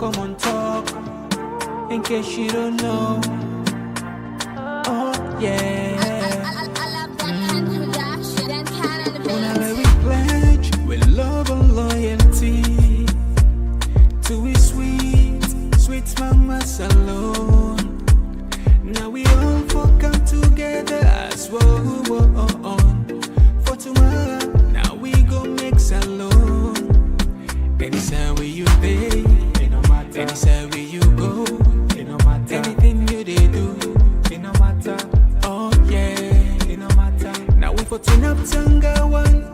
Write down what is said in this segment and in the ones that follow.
Komon-Tok, in case you don't know. Oh yeah. Whenever we pledge with love and loyalty to his sweet, sweet mamas alone. Now we all for come together as one. For tomorrow, now we go mix alone. Anytime where you pay, anytime where you go, anything you they do, it no matter. Oh yeah, it no matter. Now we for turn up Tanga one,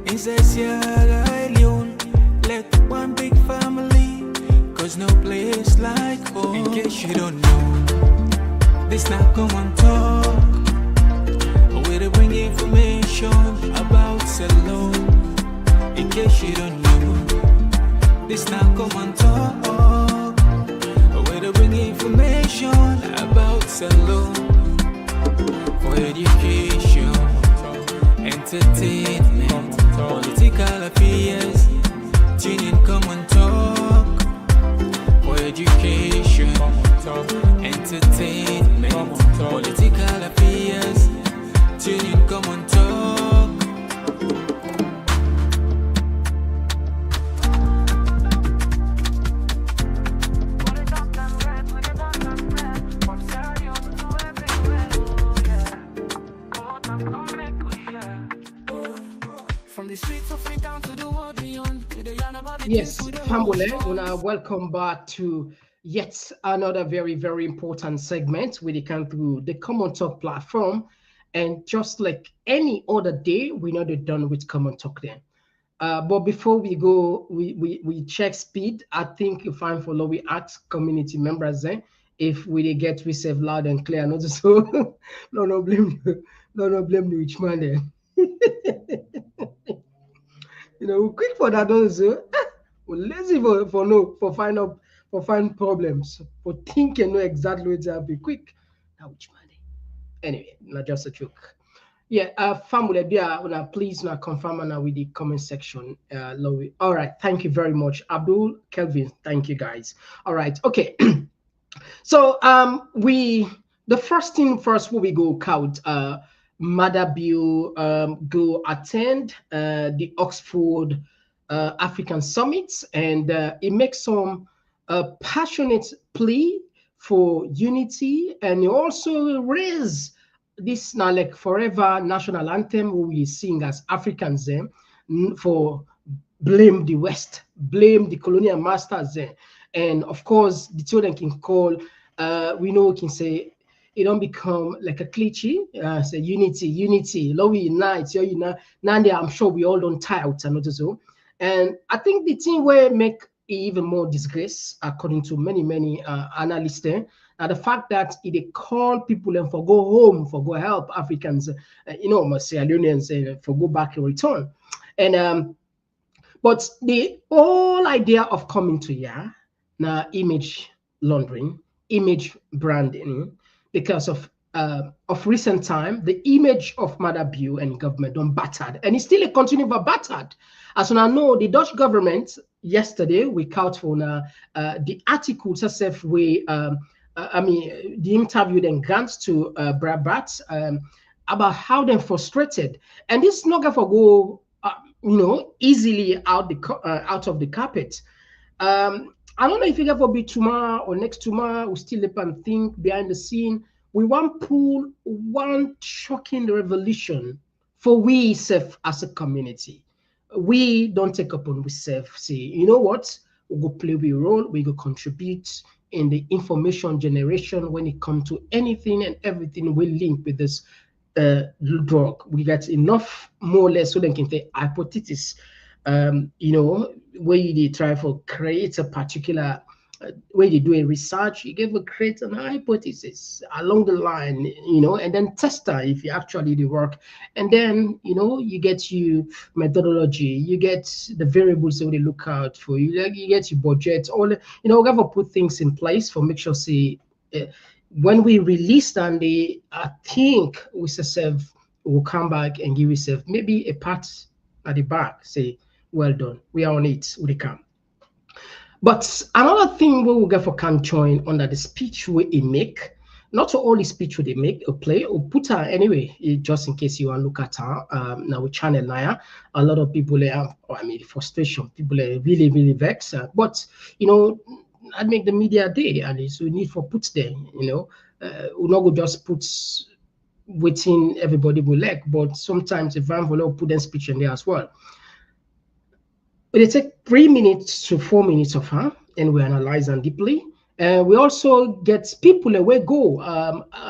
inside Sierra Leone. Let one big family, cause no place like home. In case you don't know, this not Komon-Tok. Where they bring information about Salone. In case you don't know, this now Komon-Tok. Where they bring information about Salone. For education, entertainment, political affairs. Tune in Komon-Tok. For education, entertainment, political affairs. Tune in Komon-Tok. Yes, family, welcome back to yet another very, very important segment where they come through the Komon-Tok platform. And just like any other day, we're not done with Komon-Tok then. But before we go, we check speed. I think you find follow, we ask community members then if we get receive loud and clear. Not so no blame you, no blame you, which man there. You know, quick for that also. We're lazy for find problems, for think and know exactly what to be quick. Now which money? Anyway, not just a joke. Yeah, family, please now confirm now with the comment section. Lowy. All right, thank you very much, Abdul, Kelvin. Thank you guys. All right, okay. So the first thing first, where we go count. Mother Bill go attend the Oxford African Summit, and it makes some passionate plea for unity, and it also raise this now like forever national anthem we sing as Africans for blame the West, blame the colonial masters, and of course the children can call we know we can say it don't become like a cliche. Say unity. Love we unite. Now I'm sure we all don't tie out and so. And I think the thing will make it even more disgrace, according to many analysts there. Now the fact that they call people and for go home, for go help Africans, Sierra Leoneans for go back and return. And but the whole idea of coming to now image laundering, image branding. Because of recent time, the image of Mother Bill and government don't battered, and it's still a continue of battered. As I know, the Dutch government yesterday we count for the articles itself way. The interview then grants to Brabat about how they're frustrated, and this not gonna go easily out of the carpet. I don't know if it will be tomorrow or next tomorrow. We still up and think behind the scene. We want pull one shocking revolution for we self as a community. We don't take upon we self say, you know what? We go play a role. We go contribute in the information generation when it comes to anything and everything we link with this drug. We get enough more or less so they can say hypothesis. Where they try for create a particular where they do a research, you give a create an hypothesis along the line, and then test that if you actually do work, and then you get your methodology, you get the variables that they look out for, you get your budget, all we have to put things in place for make sure see when we release them, I think we self will come back and give yourself maybe a pat at the back, say well done, we are on it, we come. But another thing we will get for can join under the speech we make. Not all the speech they make or play or put her anyway, just in case you want to look at her. Now we channel now. A lot of people have, I mean, frustration. People are really, really vexed. But you know, I make the media day, and so we need for put there. You know, we not go just put waiting everybody will like, but sometimes if I'm will put them speech in there as well. But they take 3 minutes to 4 minutes of her, and we analyze them deeply. We also get people away go.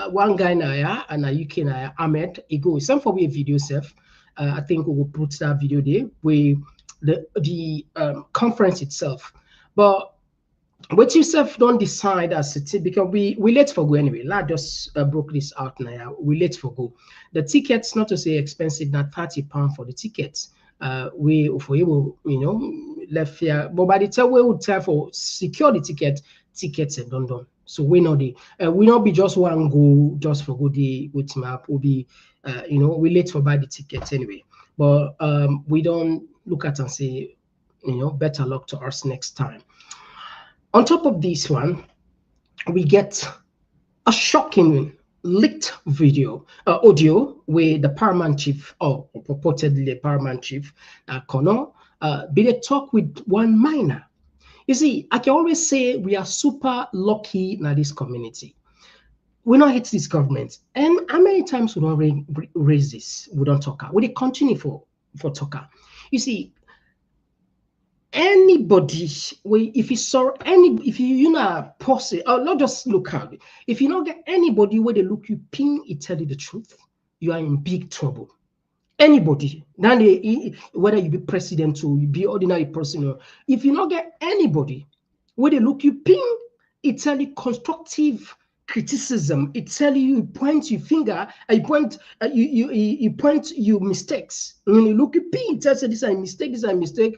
One guy now and a UK now, Ahmed, he go. Some for me a video self. I think we will put that video there with the conference itself. But what yourself don't decide as it because we late for go anyway. Lad just broke this out now. We late for go. The tickets, not to say expensive, not £30 for the tickets. We for you, you know, left here. But by the time we would try for secure the tickets and done. So we know the we not be just one go just for go the with map. Will be you know, we late for buy the tickets anyway. But we don't look at and say, you know, better luck to us next time. On top of this one, we get a shocking leaked video, audio where the Paramount chief, or purportedly the Paramount chief, Kono, be a talk with one minor. You see, I can always say we are super lucky in this community. We don't hate this government. And how many times we don't raise this? We don't talk. We continue for talk. You see, anybody, if you saw if you know posse, or not just look at it, if you don't get anybody where they look you ping, it tell you the truth, you are in big trouble. Anybody, then whether you be president or you be ordinary person, or if you don't get anybody where they look you ping, it tell you constructive criticism, it tell you point your finger, you point you point your mistakes. When you look you ping, it tells you this is a mistake, this is a mistake.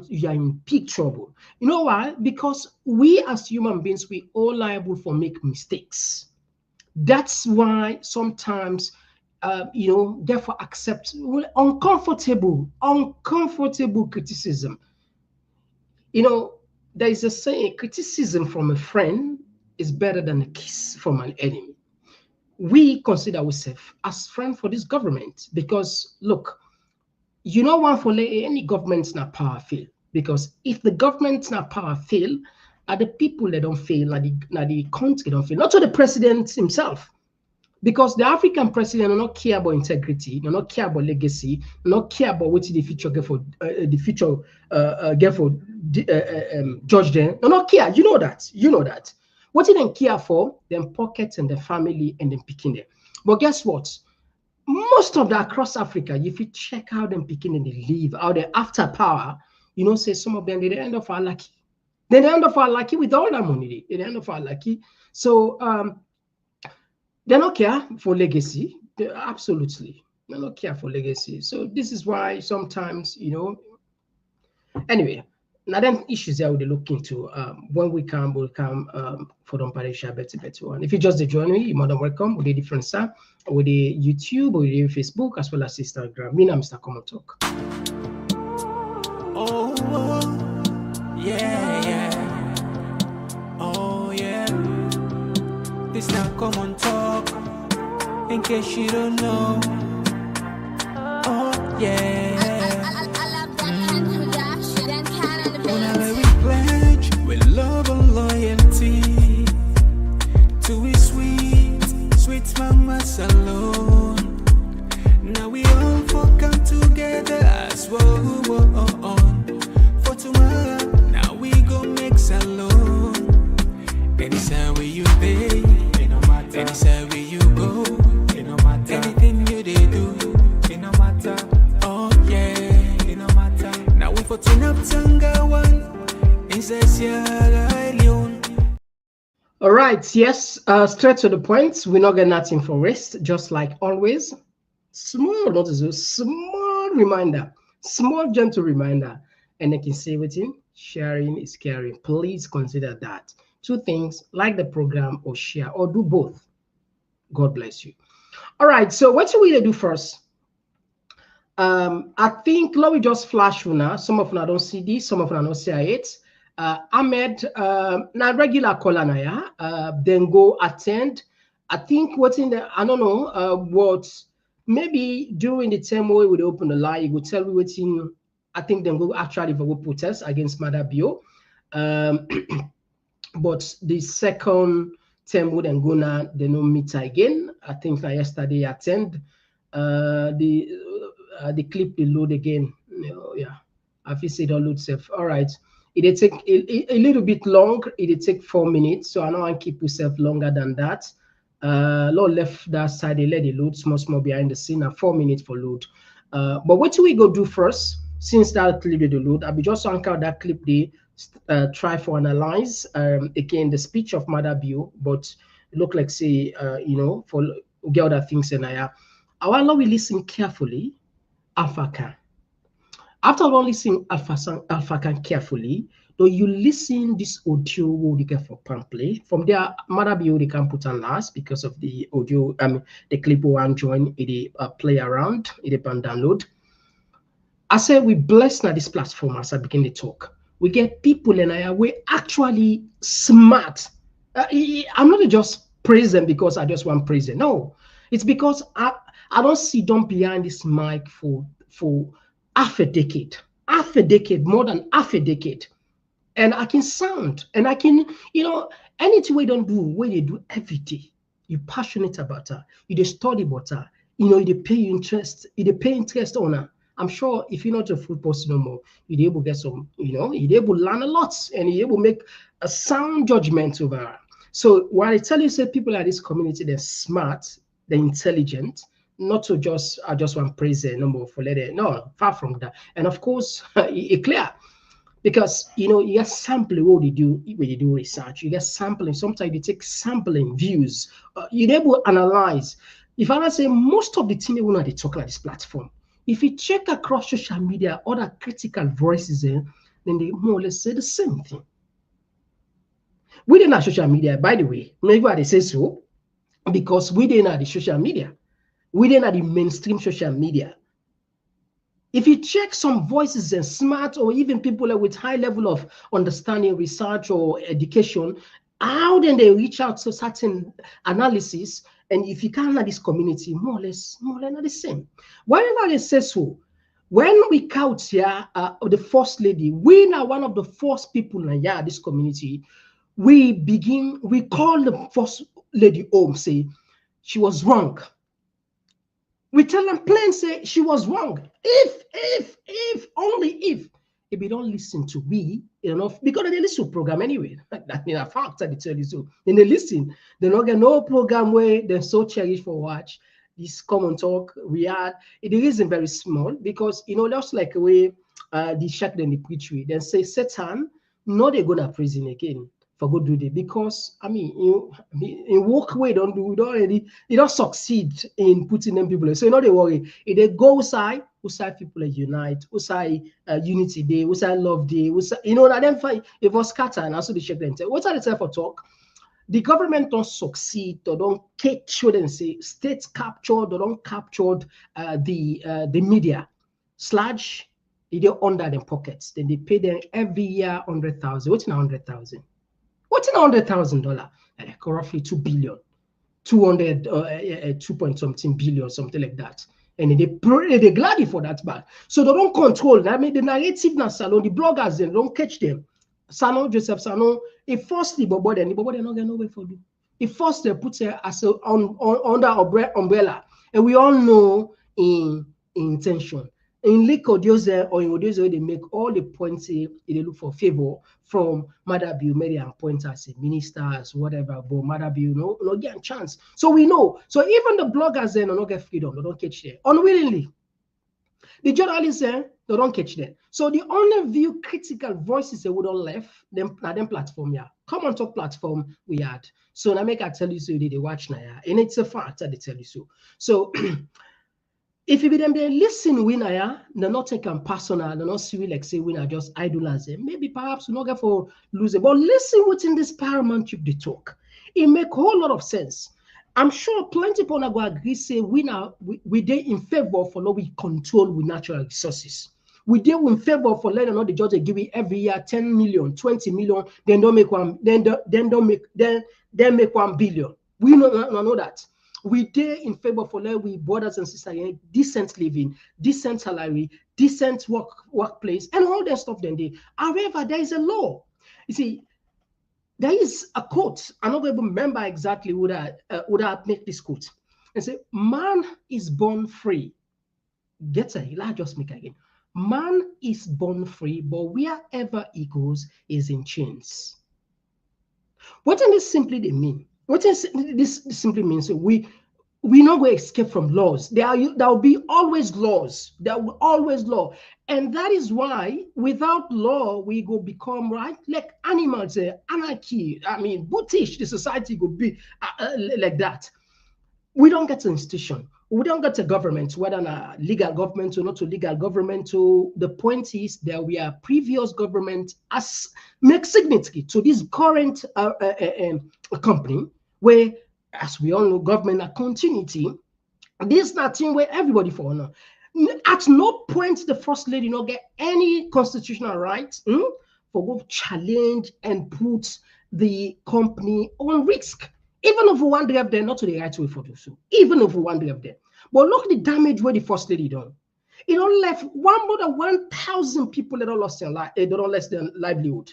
You are in big trouble. You know why? Because we as human beings, we all liable for make mistakes. That's why sometimes, you know, therefore accept uncomfortable criticism. You know, there is a saying: criticism from a friend is better than a kiss from an enemy. We consider ourselves as friends for this government because look. You know what for any government's not power fail, because if the government's not power fail, are the people that don't fail, not the country don't fail, not to the president himself, because the African president do not care about integrity, do not care about legacy, do not care about what the future get for judge them, do not care. You know that. What they don't care for them pockets and the family and them picking them. But guess what? Most of that across Africa, if you check how them picking and they live, how they after power, you know, say some of them, they end up our lucky. They end up our lucky with all that money. They end up our lucky. So they don't care for legacy. Absolutely. They don't care for legacy. So this is why sometimes, you know, anyway, now then issues that we look into when we'll come for the Parisha better one. If you just join me, you're more than welcome with the different stuff, with the YouTube, with the Facebook, as well as Instagram. Me, I'm Mr. Komon-Tok. Oh, yeah. Oh, yeah. This now Komon-Tok. In case you don't know. Oh, yeah. With love and loyalty to his sweet mama salon. Now we all come together as one for tomorrow. Now we go make salon. Anytime where you pay, anytime where you go, anything you they do, it no matter. Oh yeah, it no matter. Now we for turn up Tanga one. All right, yes, straight to the point. We're not getting nothing for rest, just like always. Small notice, small reminder, small gentle reminder, and I can say with him, sharing is caring. Please consider that. Two things: like the program or share, or do both. God bless you. All right, so what should we do first? I think let me just flash you now. Some of you don't see this, some of you don't see it. Ahmed, na regular caller na ya. Then go attend. I think what's in the, I don't know, what maybe during the time where we would open the line, you would tell me what's in. I think then go actually for protest against Mother Bio. Um, but the second term would then go now, they no meet again. I think yesterday attend. The clip they load again. Yeah, I feel say don't load safe. All right. It take a little bit long. It take 4 minutes, so I know I keep yourself longer than that. Lord left that side, they let it load small behind the scene, and 4 minutes for load. But what do we go do first? Since that clip they load, I'll be just anchor that clip they try for analyze again the speech of Mother Bio, but look like say for get other things in there. I want we listen carefully. Alpha can. After all listening Alpha can carefully, though you listen this audio what you get for pamphlet. From there, Mother Bio they can put on last because of the audio, the clip one join it play around, it can download. I said we bless now this platform as I begin to talk. We get people and I we actually smart. I'm not just praise them because I just want praise them. No, it's because I don't sit down behind this mic for half a decade, more than half a decade, and I can sound and I can anything we don't do, what you do every day. You passionate about her, you just study about her, you pay interest on her. I'm sure if you're not a food person no more, you're able to get some, you're able to learn a lot and you're able to make a sound judgment over her. So while I tell you, say people at this community, they're smart, they're intelligent, not to I just want praise the number for later. No, far from that. And of course, it clear because you get sampling what they do when you do research. You get sampling. Sometimes you take sampling views. You're able to analyze. If I say most of the thing they want to talk on this platform, if you check across social media, other critical voices, then they more or less say the same thing. We didn't have social media, by the way. Maybe they say so because we didn't have the social media. We didn't have the mainstream social media. If you check some voices and smart or even people with high level of understanding, research or education, how then they reach out to certain analysis, and if you can't have this community, more or less not the same. Whenever they say so, when we count here the first lady, we are one of the first people in this community. We call the first lady home, say she was wrong. We tell them plain say she was wrong. If only if they don't listen to we enough, because they listen to program anyway. That in a fact I tell you so. Then they listen, they don't get no program where they're so cherished for watch. This Komon-Tok we had it isn't very small because just like a way the shack then the preach with, then say Satan, no, they're gonna prison again for go do it because in work way don't succeed in putting them people. So they worry. If they go outside people unite, outside unity day, outside love day, that them fight it was scatter and also the check them. What are the time for talk? The government don't succeed or don't capture them say states captured or don't captured the media slash they under them pockets. Then they pay them every year 100,000. What's in 100,000? What's in $100,000? Like roughly 2 billion, 2 point something billion, something like that. And they glad for that back. So they don't control. I mean, the narrative now, Salon, the bloggers, they don't catch them. Salon, Joseph Salon, if firstly, but they're not getting no way for you. If first they put it as under umbrella, and we all know in intention. In Likodioze or in Odioze, they make all the points they look for favor from Mother Bio, maybe and point as a ministers, whatever, but Mother Bio, no get a chance. So we know. So even the bloggers then don't get freedom, they don't catch them. Unwillingly. The journalists they don't catch them. So the only view critical voices they would all left them platform, yeah. Komon-Tok platform we had. So now make I tell you so they watch now, yeah. And it's a fact that they tell you so. So if you be them they listen winner, yeah, they're not taking personal, they're not see like say winner just idolize them. Maybe perhaps we not get for losing, but listen within this Paramount they talk. It make a whole lot of sense. I'm sure plenty of people go agree say we did in favor for what we control with natural resources. We deal in favor for letting all the judge give it every year 10 million, 20 million, then don't make one, then make 1 billion. We know that. We deal in favor for let we brothers and sisters decent living, decent salary, decent workplace, and all that stuff then they. However, there is a law. You see, there is a quote. I'm not going to remember exactly would I make this quote. And say, man is born free. Get a I'll just make again. Man is born free, but wherever he goes is in chains. What does this simply mean? What does this simply mean? So we not going to escape from laws. There will be always laws. There will always law. And that is why without law, we go become right like animals, anarchy. I mean, brutish, the society will be like that. We don't get an institution. We don't get a government, whether a legal government or not a legal government. So the point is that we are previous government as make significantly to this current company where, as we all know, government a continuity. This is not thing where everybody for honor. At no point the first lady not get any constitutional rights for go challenge and put the company on risk. Even if we want to have them, not to the right way for do so. Even if we want to have them. But look at the damage where the first lady done. It all left more than 1,000 people that all lost their life, they don't lost their livelihood.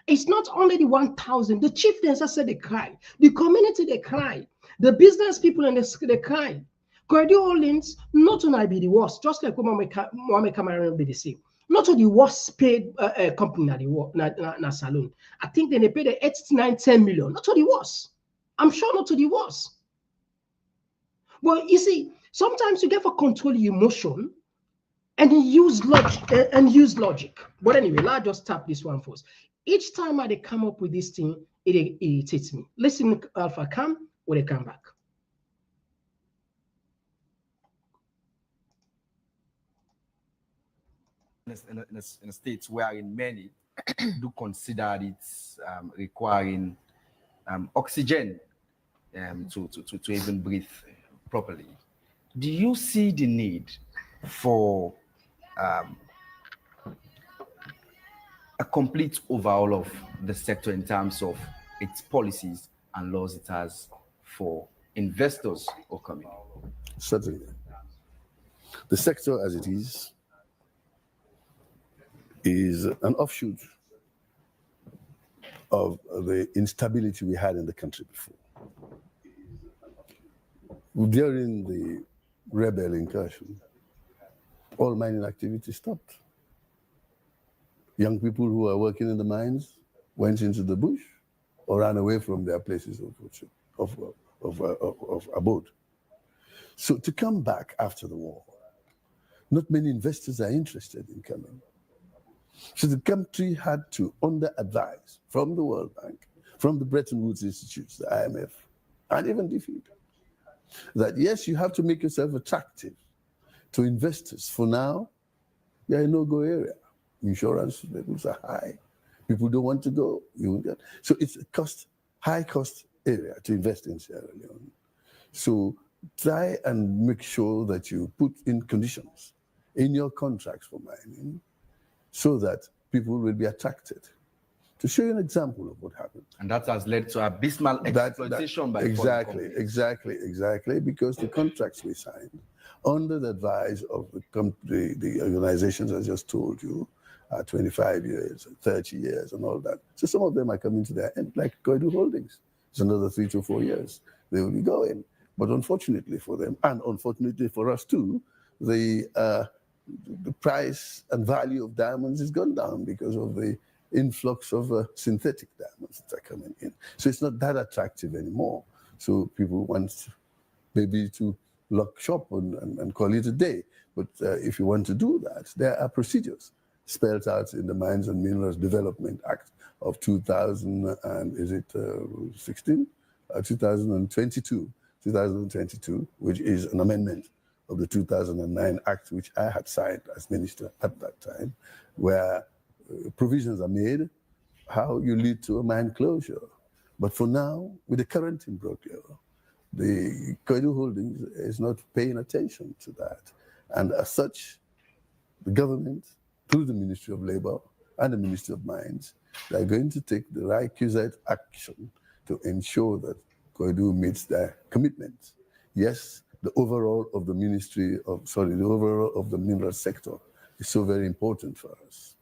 It's not only the 1,000. The chieftains said they cry. The community they cry. The business people and they cry. Koidu Holdings not only be the worst, just like Mohammed Cameron be the same. Not to the worst paid company na salon. I think they paid the 8, 9, 10 million. Not to the worst. I'm sure not to the worst. But you see, sometimes you get for control your emotion and you use logic. But anyway, let's just tap this one first. Each time I come up with this thing, it irritates me. Listen, Alpha Cam, when they come back. In a state wherein many do consider it requiring oxygen to even breathe properly. Do you see the need for a complete overhaul of the sector in terms of its policies and laws it has for investors or coming? Certainly. The sector as it is an offshoot of the instability we had in the country before. During the rebel incursion, all mining activity stopped. Young people who were working in the mines went into the bush or ran away from their places of abode. So to come back after the war, not many investors are interested in coming. So the country had to, under advice from the World Bank, from the Bretton Woods Institutes, the IMF, and even DFID, that yes, you have to make yourself attractive to investors. For now, you're in no-go area. Insurance levels are high. People don't want to go. So it's a high-cost area to invest in Sierra Leone. So try and make sure that you put in conditions in your contracts for mining so that people will be attracted. To show you an example of what happened. And that has led to abysmal exploitation by foreign companies. Exactly, because the contracts we signed under the advice of the organizations I just told you, 25 years, 30 years, and all that. So some of them are coming to their end, like Koidu Holdings. It's another 3 to 4 years. They will be going. But unfortunately for them, and unfortunately for us too, the price and value of diamonds has gone down because of the influx of synthetic diamonds that are coming in. So it's not that attractive anymore. So people want maybe to lock shop and call it a day. But if you want to do that, there are procedures spelled out in the Mines and Minerals Development Act of 2022, which is an amendment of the 2009 Act, which I had signed as minister at that time, where provisions are made how you lead to a mine closure. But for now, with the current imbroglio, the Koidu Holdings is not paying attention to that. And as such, the government through the Ministry of Labor and the Ministry of Mines, they are going to take the requisite action to ensure that Koidu meets their commitments. Yes, the overall of the the overall of the mineral sector is so very important for us.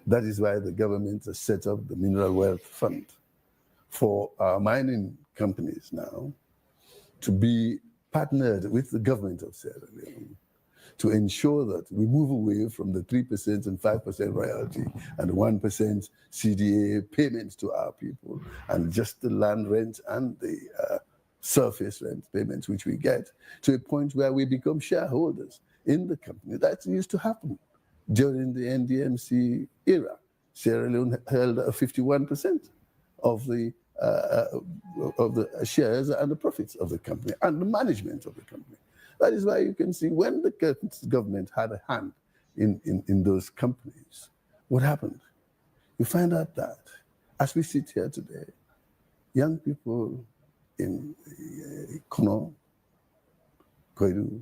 That is why the government has set up the Mineral Wealth Fund for our mining companies now to be partnered with the government of Sierra Leone to ensure that we move away from the 3% and 5% royalty and 1% CDA payments to our people, and just the land rent and the surface rent payments which we get, to a point where we become shareholders in the company. That used to happen during the NDMC era. Sierra Leone held 51% of the shares and the profits of the company and the management of the company. That is why you can see when the government had a hand in those companies, what happened? You find out that as we sit here today, young people in Kono, Koidu,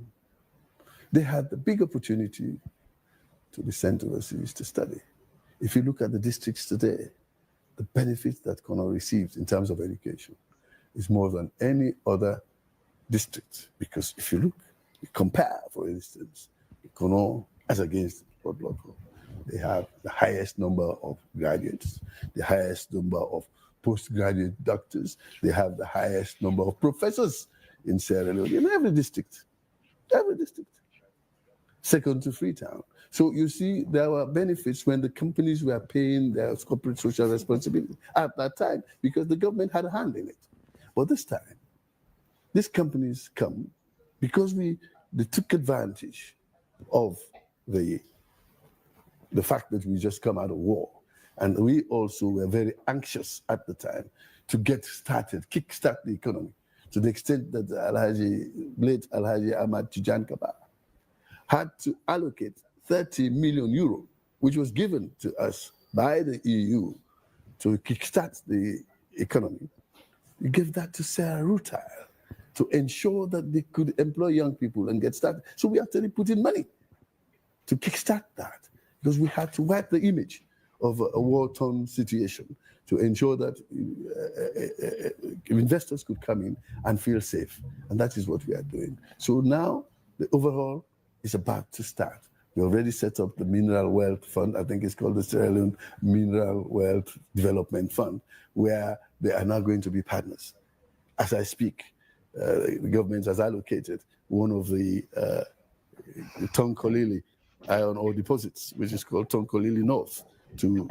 they had the big opportunity to be sent overseas to study. If you look at the districts today, the benefits that Kono receives in terms of education is more than any other district. Because if you look, you compare, for instance, Kono as against Port Loko, they have the highest number of graduates, the highest number of postgraduate doctors, they have the highest number of professors in Sierra Leone, in every district, second to Freetown. So you see, there were benefits when the companies were paying their corporate social responsibility at that time because the government had a hand in it. But this time, these companies come because they took advantage of the fact that we just come out of war. And we also were very anxious at the time to get started, kickstart the economy, to the extent that late Alhaji Ahmad Tijan Kaba had to allocate 30 million euro, which was given to us by the EU to kickstart the economy. We gave that to Sarah Rutile to ensure that they could employ young people and get started. So we actually put in money to kickstart that because we had to wipe the image of a war-torn situation to ensure that investors could come in and feel safe. And that is what we are doing. So now the overall is about to start. We already set up the Mineral Wealth Fund. I think it's called the Sierra Leone Mineral Wealth Development Fund, where they are now going to be partners. As I speak, the government has allocated one of the Tonkolili iron ore deposits, which is called Tonkolili North, to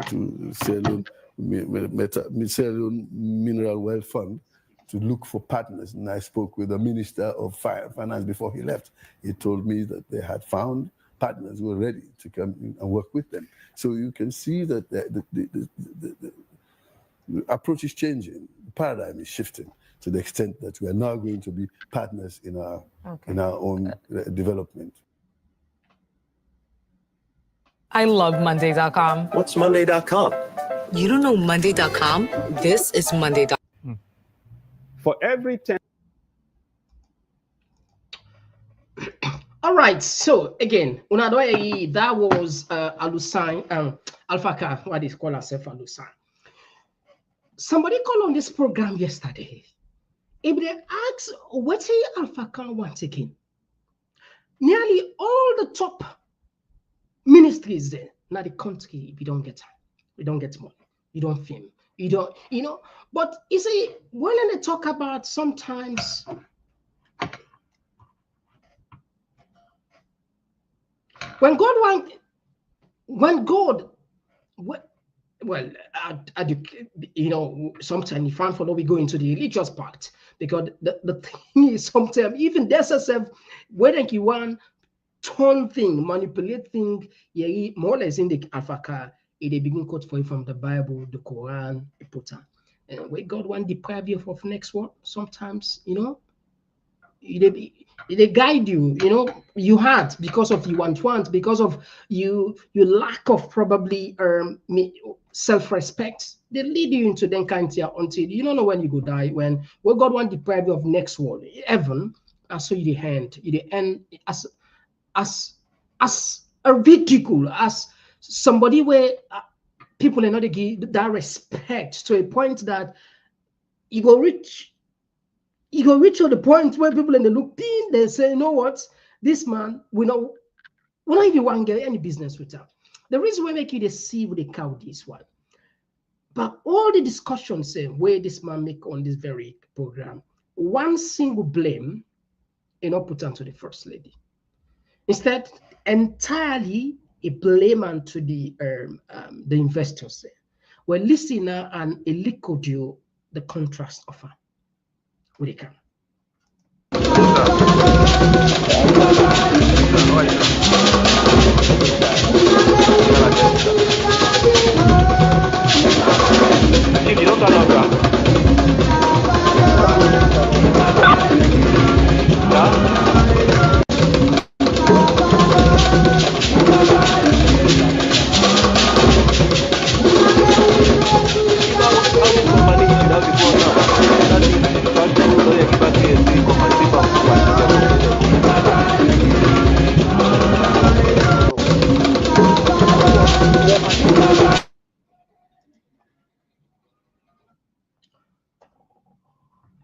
Sierra Leone Mineral Wealth Fund to look for partners. And I spoke with the Minister of Finance before he left. He told me that they had found partners who were ready to come in and work with them. So you can see that the approach is changing, the paradigm is shifting to the extent that we are now going to be partners in our own development. I love Monday.com. What's Monday.com? You don't know Monday.com? This is Monday.com. For every 10. All right, so again, that was Alusan, Alpha Car, what is called herself Alusan. Somebody called on this program yesterday. If they ask, what's Alpha Car once again? Nearly all the top ministries there, now the country, we don't get money, we don't film, you don't, but you see, when they talk about sometimes when God sometimes you find for now we go into the religious part because the thing is sometimes even there's yourself whether you want turn thing, manipulate thing, yeah, more or less in the Alpha, they begin quote for you from the Bible, the Quran, the Putan. And where God want deprive you of next one, sometimes, they guide you, you had because of you want, because of you lack of probably self-respect, they lead you into them kind of until you don't know when you go die, when God want deprive you of next world, heaven, and so you the end as a ridicule, as somebody where people are not give that respect to a point that you go reach to the point where people in the look in, they say, you know what, this man, we not even want to get any business with him. The reason we make you see with the cow this one. But all the discussions where this man make on this very program, one single blame, not put onto the first lady. Instead, entirely a blame onto the investors. Well, listen now and a liquid you the contrast offer. With the camera.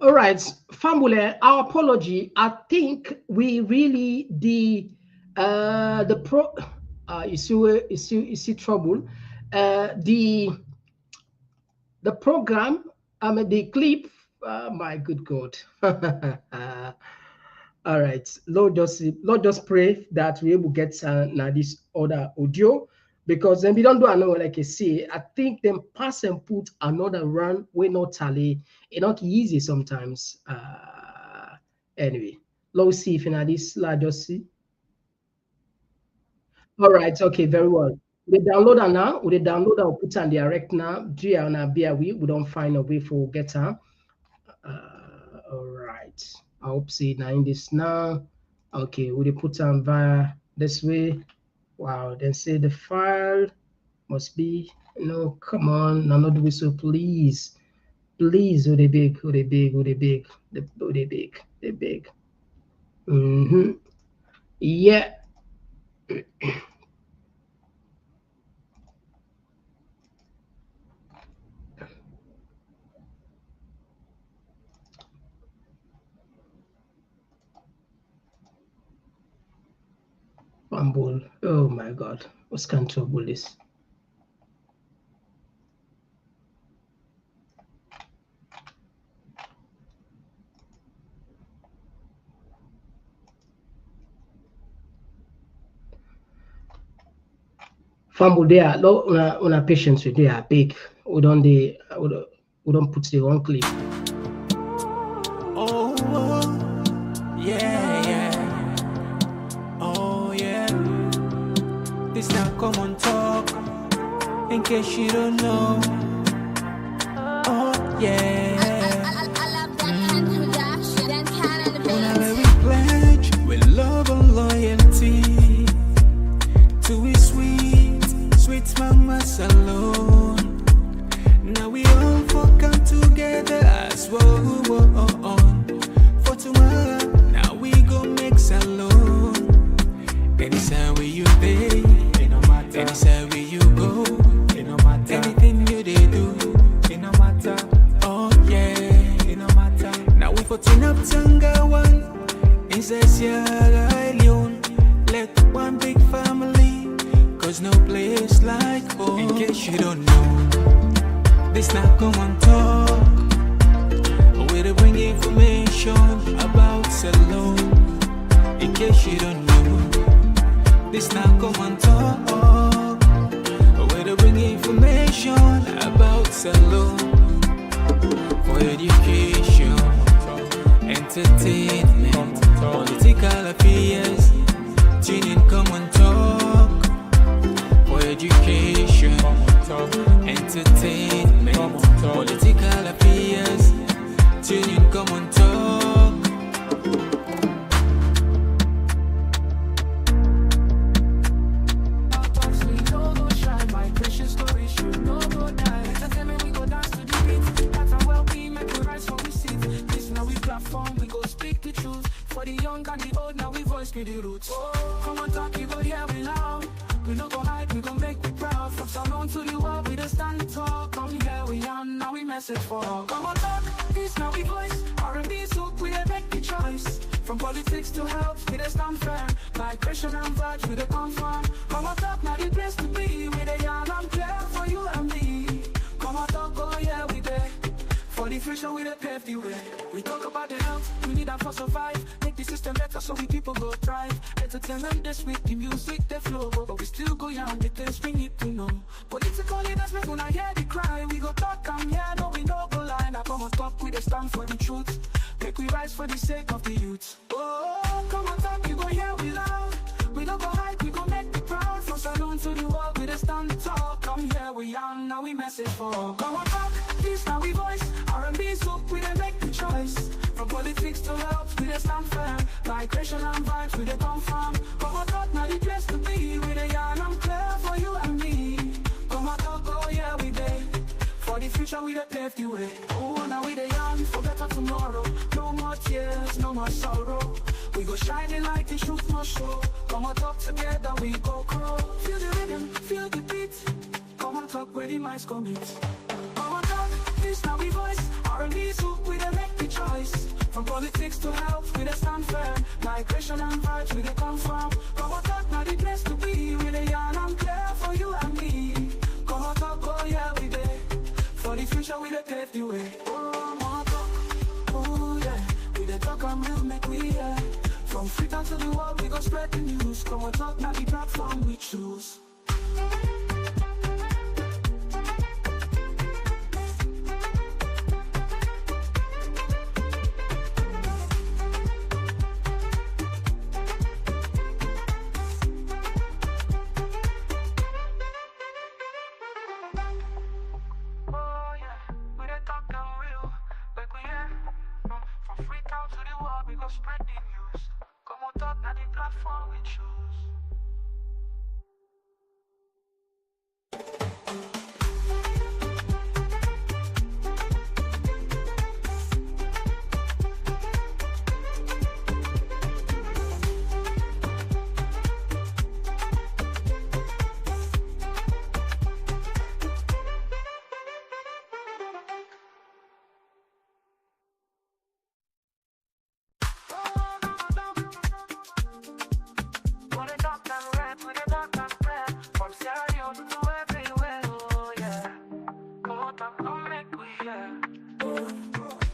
All right, Famule, our apology. I think we really you see trouble. The program, the clip. My good God. All right, Lord just pray that we able get now this other audio, because then we don't do another like I say. I think them pass and put another run. We not tally. It's not easy sometimes. Anyway, let's see if in this slide just see. All right, okay, very well. We download her now. We download her, put her direct now. We don't find a way for get her. All right. I hope see now in this now. Okay, we put her via this way. Wow, then say the file must be come on, now not do we so please. Please, oh, they big. Yeah. Fumble. Oh my God. What's kind of trouble this? Fumble there. On a patience with they are big. We don't put the wrong clip. Oh, yeah. Oh, yeah. This now Komon-Tok. In case you don't know. Oh, yeah. Whenever we pledge with love and loyalty to his sweet mamas alone. Now we all come together as one. For tomorrow, now we go make salon. Anytime where you pay, anytime where you go, anything you they do, it no matter. Oh yeah, it no matter. Now we for turn up Tanga one, inside Sierra Leone. Let one big family, cause no place like home. In case you don't know, this not Komon-Tok. Where to bring information about salon. In case you don't know, this not Komon-Tok. Where to bring information about salon. For education, entertainment, political affairs. Tune in Komon-Tok. For education, entertainment, political affairs. Tune in Komon-Tok. For the young and the old, now we voice me the roots. Komon-Tok, you go here we loud. We no go hide, we go make message for all. Komon-Tok, this now we voice. R&B soak, we make the choice. From politics to health, we dey stand firm. Migration and vibes, we dey confirm. Komon-Tok, now the place to be. We dey yarn and clear for you and me. Komon-Tok, oh yeah, we dey. For the future, we dey pave the way. We talk about the health, we need that for survive. Make the system better so we people go thrive. Entertainment this week, the music, the flow. But we still go young, the things we need to know. Political leaders make una hear the cry. We go talk and yeah, no we no go lie. Now Komon-Tok, we dey stand for the truth. Make we rise for the sake of the youth. Oh, Komon-Tok, you go hear we loud. We don't go hide, we go make the proud. From salon to the world, we dey stand talk. Come here, we young, now we message for all. Komon-Tok, this now we voice. R&B soak, we dey make the choice. From politics to health, we dey stand firm. Migration and vibes, we dey confirm. Komon-Tok, now the place to be. We dey yarn and clear for you and me. Komon-Tok, oh yeah, we dey. For the future, we dey pave the way. Oh, now we dey young for better tomorrow. No more tears, no more sorrow. We go shining like the truth must show. Komon-Tok together, we go grow. Feel the rhythm, feel the beat. Komon-Tok, where the minds commit. Komon-Tok, this now we voice. R&B soak, we dey make the choice. From politics to health, we dey stand firm. Migration and vibes, we dey confirm. Komon-Tok, now the place to be. We dey yarn and clear for you and me. Komon-Tok, oh yeah, we dey. For the future, we dey pave the way. Oh, Komon-Tok, oh yeah. We dey talk and real, make we hear. From Freetown to the world, we go spread the news. Komon-Tok, now the platform we choose. Spread the news. Komon-Tok, now the platform we choose.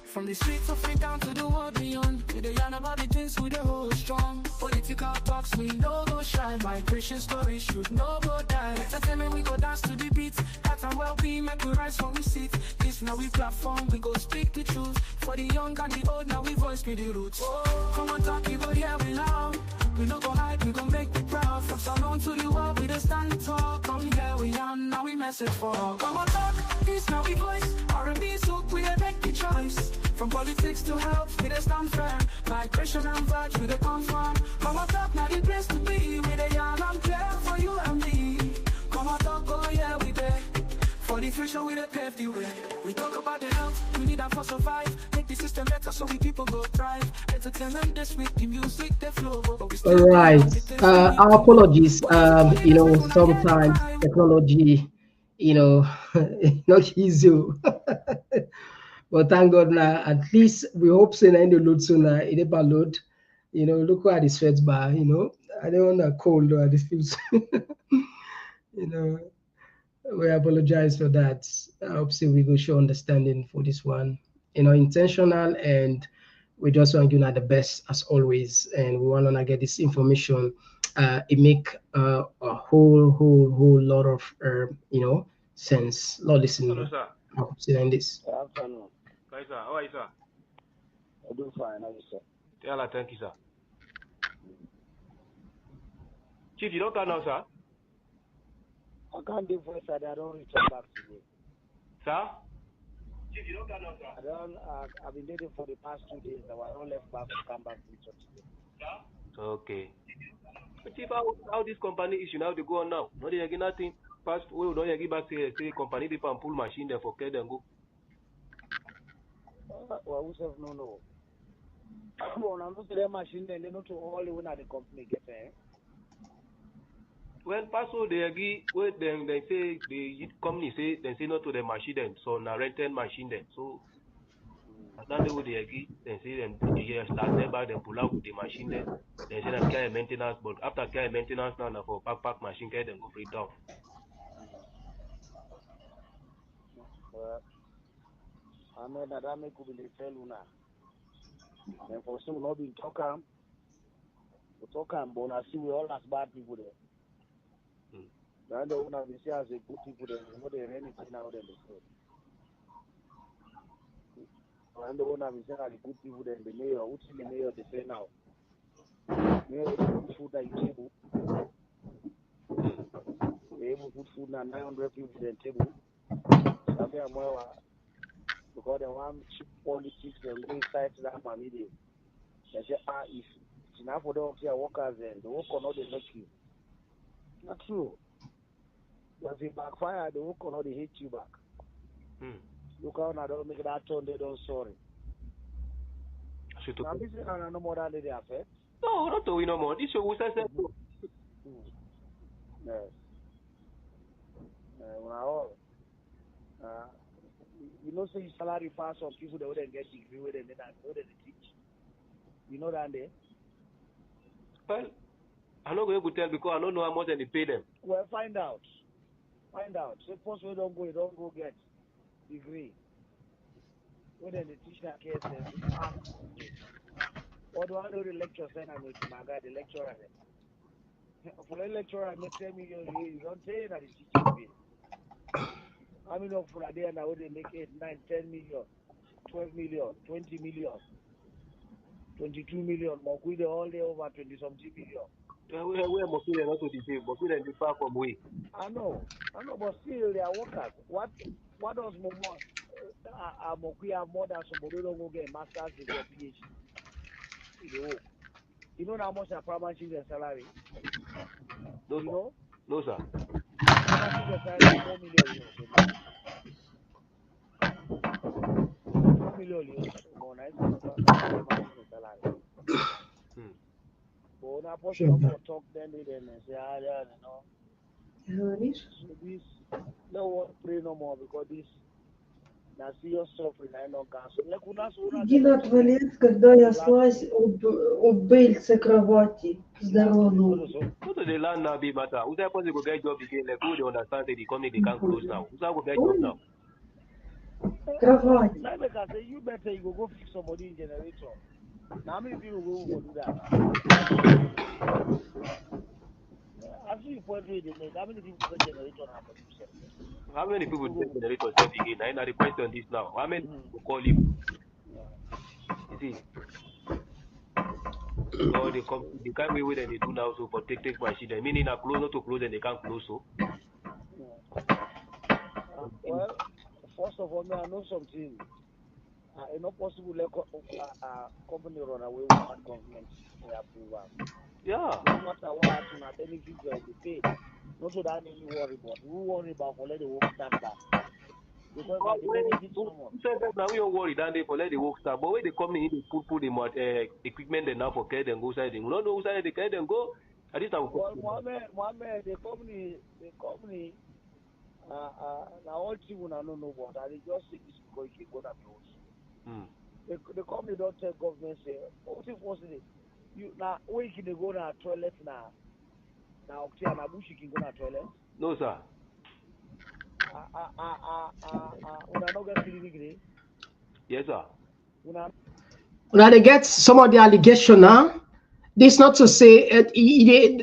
From the streets of Freetown to the world beyond, we dey yarn about the things we dey hold strong. Political talks, we no go shy. Migration stories should no go die. Entertainment, we go dance to the beat. Health and well-being, make we rise from we seat. This now we platform, we go speak the truth. For the young and the old, now we voice be the roots. Oh, Komon-Tok, you go hear we loud. We no go hide, we gon' make it proud. From salon to the world, we dey stand tall. Come here, we young, now we message for all. Komon-Tok, this now we voice. R&B soak, we dey make the choice. From politics to health, we dey stand firm. Migration and vibes, we dey confirm. Komon-Tok, now the place to be. We dey yarn and clear for you and me. Komon-Tok, oh yeah, we dey. For the future, we dey pave the way. We talk about the health, we need that for survive. Make the system better so we people go thrive. Entertainment this week, the music, the flow. But we still All right. Our apologies. Sometimes technology, not easy. But thank God now, at least we hope so now in the load sooner, it ever load. Look at the sweat bar, I don't want a cold or this feels we apologize for that. I hope so we go show understanding for this one. Intentional, and we just want to do the best as always, and we want to get this information. It make a whole lot of sense. Lord, listen. Hello, sir. I hope so in this. Good afternoon. Hi, sir. How are you, sir? I do fine. How are you, sir? Yeah, thank you, sir. Chief, you don't come now, sir? I can't do voice. I don't return back to you. Sir? Chief, you don't come now, sir? I've been waiting for the past 2 days. I was not left back to come back to you today. Sir? Okay. Chief, how this company issue now they go on now? No, they get nothing. Past, we don't get back say company they can pull machine there for care and go. Well, who says no? Well, I'm not the machine and they not to all when the company get there. When Paso they agree, well, then they say the company say they say not to the machine then, so na rented machine then. So now they agree, then say them yeah start nearby then pull out with the machine then. Then say them carry maintenance, but after carry maintenance now for pack machine carry them go free down. Well, I mean that I make could be tell you now. And for some not being talking, we talking, but I see we all as bad people there. Then the owner we see as a good people there, we know they anything out there before. And the owner we see as the good people there, the mayor, what's the mayor they say now? Mayor put food at the table. They able put food at 900 people at the table. Because they want cheap politics and go inside to that money. They say, if it's enough for them to workers, then the work or not, they make you. Not true. If they backfire, the work or not, they hate you back. Look how I don't make that turn, they don't sorry. Now, this is no more than they affect. No, not to no more. This show was said. Yes. When I all, you know, say salary pass on people that wouldn't get degree with them, they teach. You know that there? Well, I'm not going to tell because I don't know how much they pay them. Well, find out. Suppose we don't go get degree. When they teach that case, what do I know the lecture saying I'm with my guy, the lecturer? For the lecturer, I make 10 million, you don't say that the teacher pay. I mean, for a day and now they make 8, 9, 10 million, 12 million, 20 million, 22 million, but we all day over 20 something million. We're mostly not to the same, but we're far from way. I know, but still they are workers. What does more? We have more than somebody don't go get master's degree or PhD. You know how much a Paramount is their salary? No, you know? No, sir. Paramount is their salary 4 million euros. 4 million euros. More nice. Paramount is their salary. But when I post up for talk, then they say, yeah, no. So this, no one pray no more because this. На serious suffering, I know cancer. Дина туалет, когда я слазь об бельце кровати. Здорово. What do they learn now be matter? Who's that person go get job again? Like who they understand that the company they can't close now? Who's that go get job now? Кровать. I say you better you go fix somebody in generator. Now how many people go do that? After you point to the how many people go generator now for themselves? How many people do generator self again? I know the question this now. How many people call you? You see? So the kind way that they do now so for take machine, meaning are close not to close and they can't close so. Well, first of all, I know something. It's not possible let company run away without government approval. Yeah. No matter what happens, benefits will be paid. Not so that any worry about. Who worry about for let the work start back? Because the benefits someone. Now we don't worry that they for let the work start. But when they come in, they put the equipment and now for care and go side. We don't know who side they care and go. At least I will. Well, Mohammed, the company. Now all people I don't know about. I just say this because you go to close. The company don't tell government say, what if was it? You now where can they go to toilet now? Now okay, na bush you can go to toilet. No sir. Una no get clinic. Yes sir. Now they get some of the allegation now. This not to say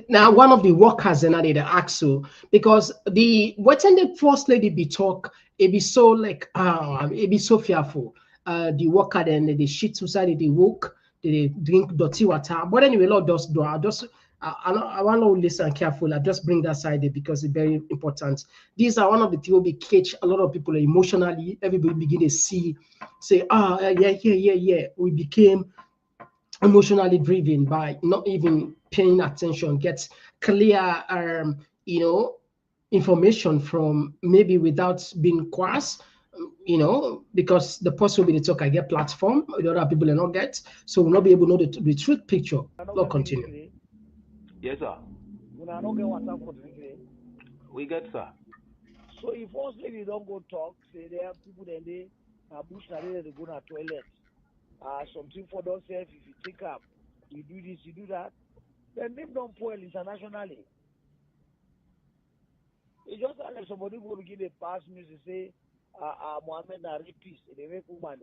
now one of the workers and they ask so because the what and the first lady be talk it be so like it be so fearful. The worker then they shit suicide they walk they drink dirty water. But anyway, Lord does do. I want to listen carefully. I just bring that side there because it's very important. These are one of the things we catch a lot of people emotionally. Everybody begin to say, yeah. We became emotionally driven by not even paying attention, get clear, information from maybe without being quass, because the person will be the talk I get platform, the other people will not get, so we'll not be able to know the truth picture. Not continue. Yes, sir. When I don't get water for drinking. We get, sir. So if first lady don't go talk, say there are people then they bush na they go to toilet. Something for themselves, if you take up, you do this, you do that, then name don't spoil internationally. It's just like somebody go begin a pass news to say Mohammed na rapist, they make woman.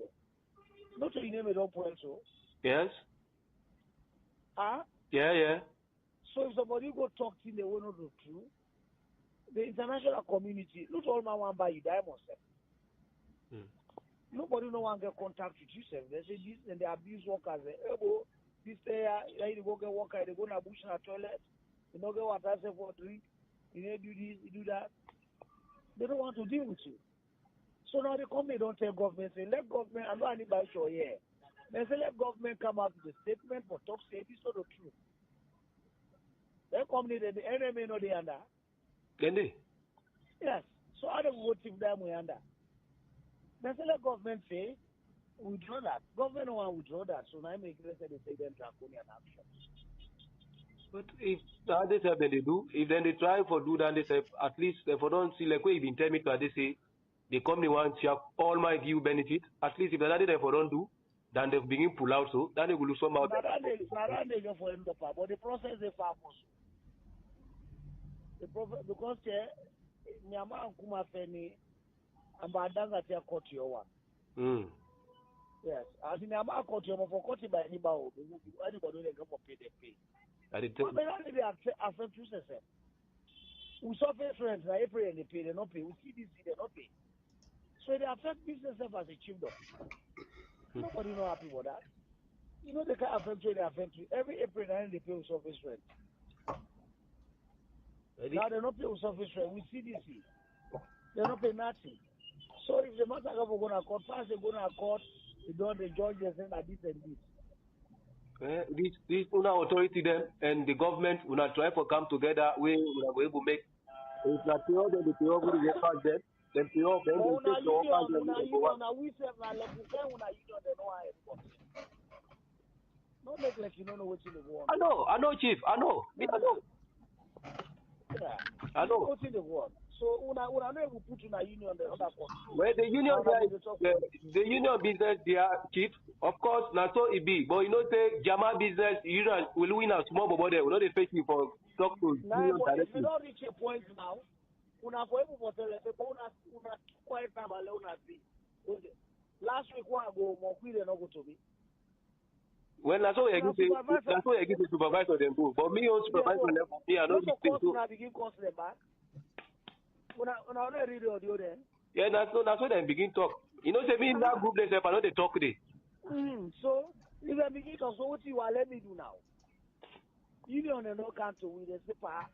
Not to name it don't spoil so. Yes. Yeah. So if somebody go talk to they will not do true, the international community, not all man want buy you diamonds. Nobody no one get contact with you. They say this and they abuse workers. This you go get worker, they go na bush na toilet, you don't get water for drink, you need do this, you do that. They don't want to deal with you. So now the company don't tell government, say let government, I'm not anybody sure here. They say let government come out with a statement for talk, say this is not the truth. That company, the NMA know they under. Can they? Yes. So how do we go tip them we under? They say let government say, withdraw that. Government don't want to withdraw that. So now make it say they take them draconian action. But if that they say they do, if then they try for do that, they say at least if I don't see like what you been telling me to they say the company wants to all my give benefit. At least if that they don't do, then they begin pull out so then they will lose some out. They go for him to but the process is far more. The process because Nyama and Kuma Feni and Badanga tia court your one. Yes, as in Nyama court your for court by anybody they go for pay they pay. But they affect you say. We suffer friends na April and they pay, they not pay. We see this, they not pay. So they affect business as a chiefdom. Nobody not happy with that. You know they can affect you, they affect you. Every April and they pay with surface rent. Now they not pay with surface rent. We see this. They not pay nothing. So if the matter go to court, first they go to court, they don't the judge they say that this and this. This authority then and the government will not try for come together. We will be able to make. If not pay then the pay over the pass them. Then pay off. Then they take the offer. We say na like we say una union they know everybody. Not like you don't know what you want. I know, Chief. I know. Yeah. I know. What's in the world? So una never put in a union the other country. Well, the union the union business there, Chief. Of course, now so it be. But you know, say Jama business, union will win a small bubble there. We know they fetch you for talk to union directly. If you don't reach a point now, una for able to tell una quiet time alone una see. Last week one go Mokwi they not go to me. Well, that's what you give the supervisor them go. But me on supervisor level, me I don't think so. Una begin cost them back. Una already read the audio then. Yeah, that's what they begin talk. You know, say me in that group they say I know they talk today. So if they begin talk, so what you want let me do now? Union and no count to with the super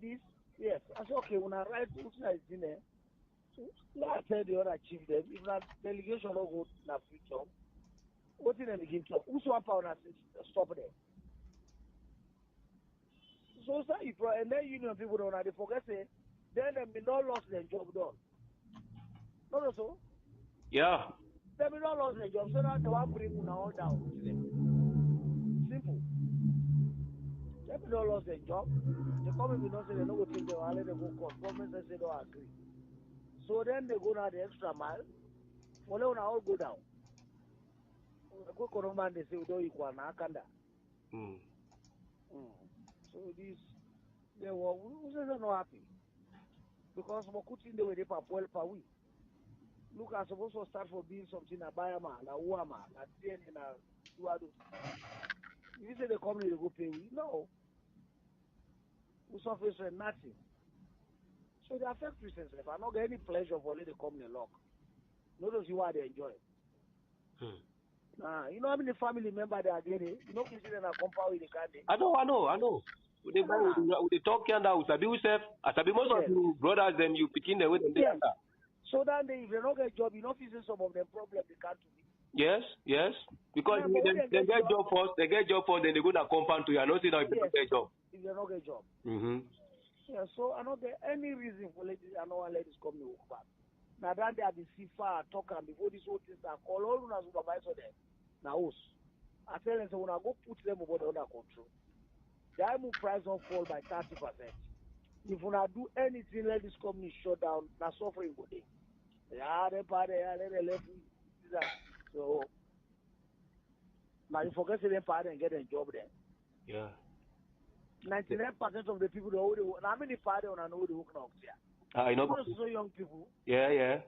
this. Yes, I said okay. When I write what's in there, let's tell the other chief them. If that delegation don't go na future, what in the begin talk? Who's one pound stop there? So if and then union people don't have they forget say then they may not lost their job done. No, so yeah. They may not lost their job, so now they want bring una all down to them. Simple. They may not lost their job. The government will not say they don't go take them, and let them go court. Government says they don't agree. So then they go now the extra mile. For them all go down. The go command they say we don't equal na kanda. So this they were we say they're not happy. Because Mokutin the way they well per week. Look, I'm supposed to start for being something na Bayama, na Uama, na TN, na Duado. You say the company they go pay we? No. We suffer nothing. So they affect Christians. If I not get any pleasure for letting the company lock, notice you why they enjoy it. You know how many family members they are getting? You know, consider a compound with the candy. I know. With the talk and out, I be yourself. I be most of you brothers, then you picking the way they yes. So then if they don't get a job, you know, facing some of them problems they can't do it. Yes. Because they get job first, then they go to compound to you. I know if they don't get job. If they don't get job. Yeah, so I don't get any reason for ladies, I know let this company work back. Now that they have the CFA talk and before this whole thing start, call all una supervisor them. Now us. I tell them so when I go put them over under control. diamond price don't fall by 30%. If we not do anything, let this company shut down, not suffering with it. Yeah, they party, they left. So now you forget to them party and get a job there. Yeah. 99% of the people that already work. How many party on an old work now? I know. So young people. Yeah. Yes.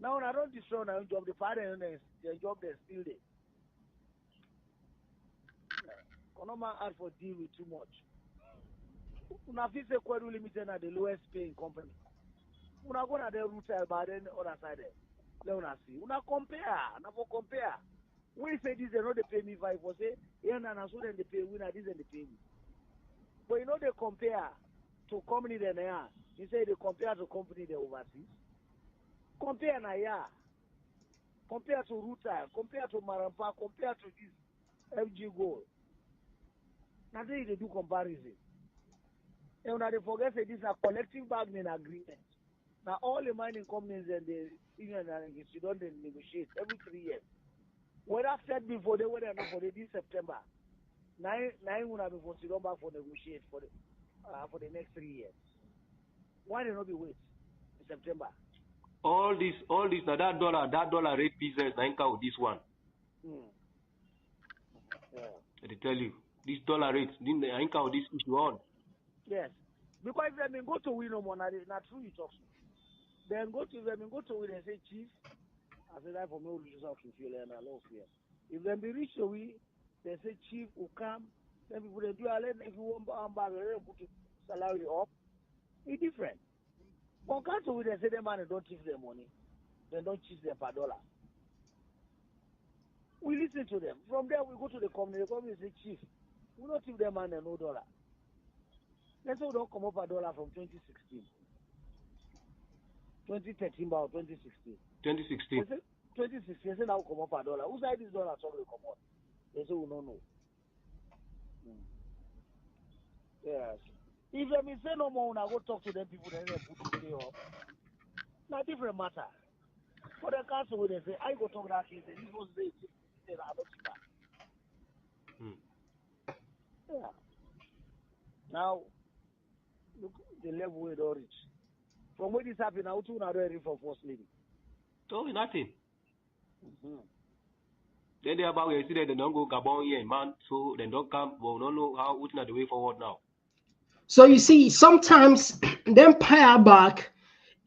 Now when I don't destroy my own job, the party and their job they're still there. Konoma ask for deal with too much. Una feel say Koidu Limited are the lowest paying company. Una go na the route but then other side there. Let una see. Una compare. Una for compare. When you say this, they know they pay me 5 for say, yeah, na so then they pay me, na this and they pay me. But you know they compare to company then yeah. You say they compare to company they overseas. Compare na yeah. Compare to Ruta, compare to Marampa, compare to this FG Gold. Now they do comparison. And now they forget that this is a collective bargaining agreement. Now all the mining companies and the union and you don't negotiate every 3 years. Whether said before they were not for this September. Nine will have before sit back for negotiate for the next 3 years. Why they not be wait in September? All this now that dollar rate business na inka with this one. Yeah. I tell you, this dollar rate na inka with this issue on. Yes. Because if they go to win no more, not true you talk. Then go to them go to win and say, Chief, I said that for me reach out to feel and I love fear. If them be reach away, they say Chief will come, then people they do a let if you want to put salary up, it's different. But can't we they say them man don't give them money, then don't cheat them per dollar. We listen to them. From there we go to the company say, Chief, we don't give them man no dollar. Let's say we don't come up a dollar from 2016. 2013 about 2016. 2016. 2016, they say now come up a dollar. Who side this dollar sorry come on? They say we don't know. Yes. If they say no more, when I go talk to them people, then they put it up. Now different matter. For the council, when they say, I go talk that case, this was the Yeah. Now, look the level we don't reach. From when this happened, now two are ready for first lady. So nothing. Then they about we see that they don't go Gabon here, man. So they don't come. We don't know how which not the way forward now. So you see, sometimes them pair back,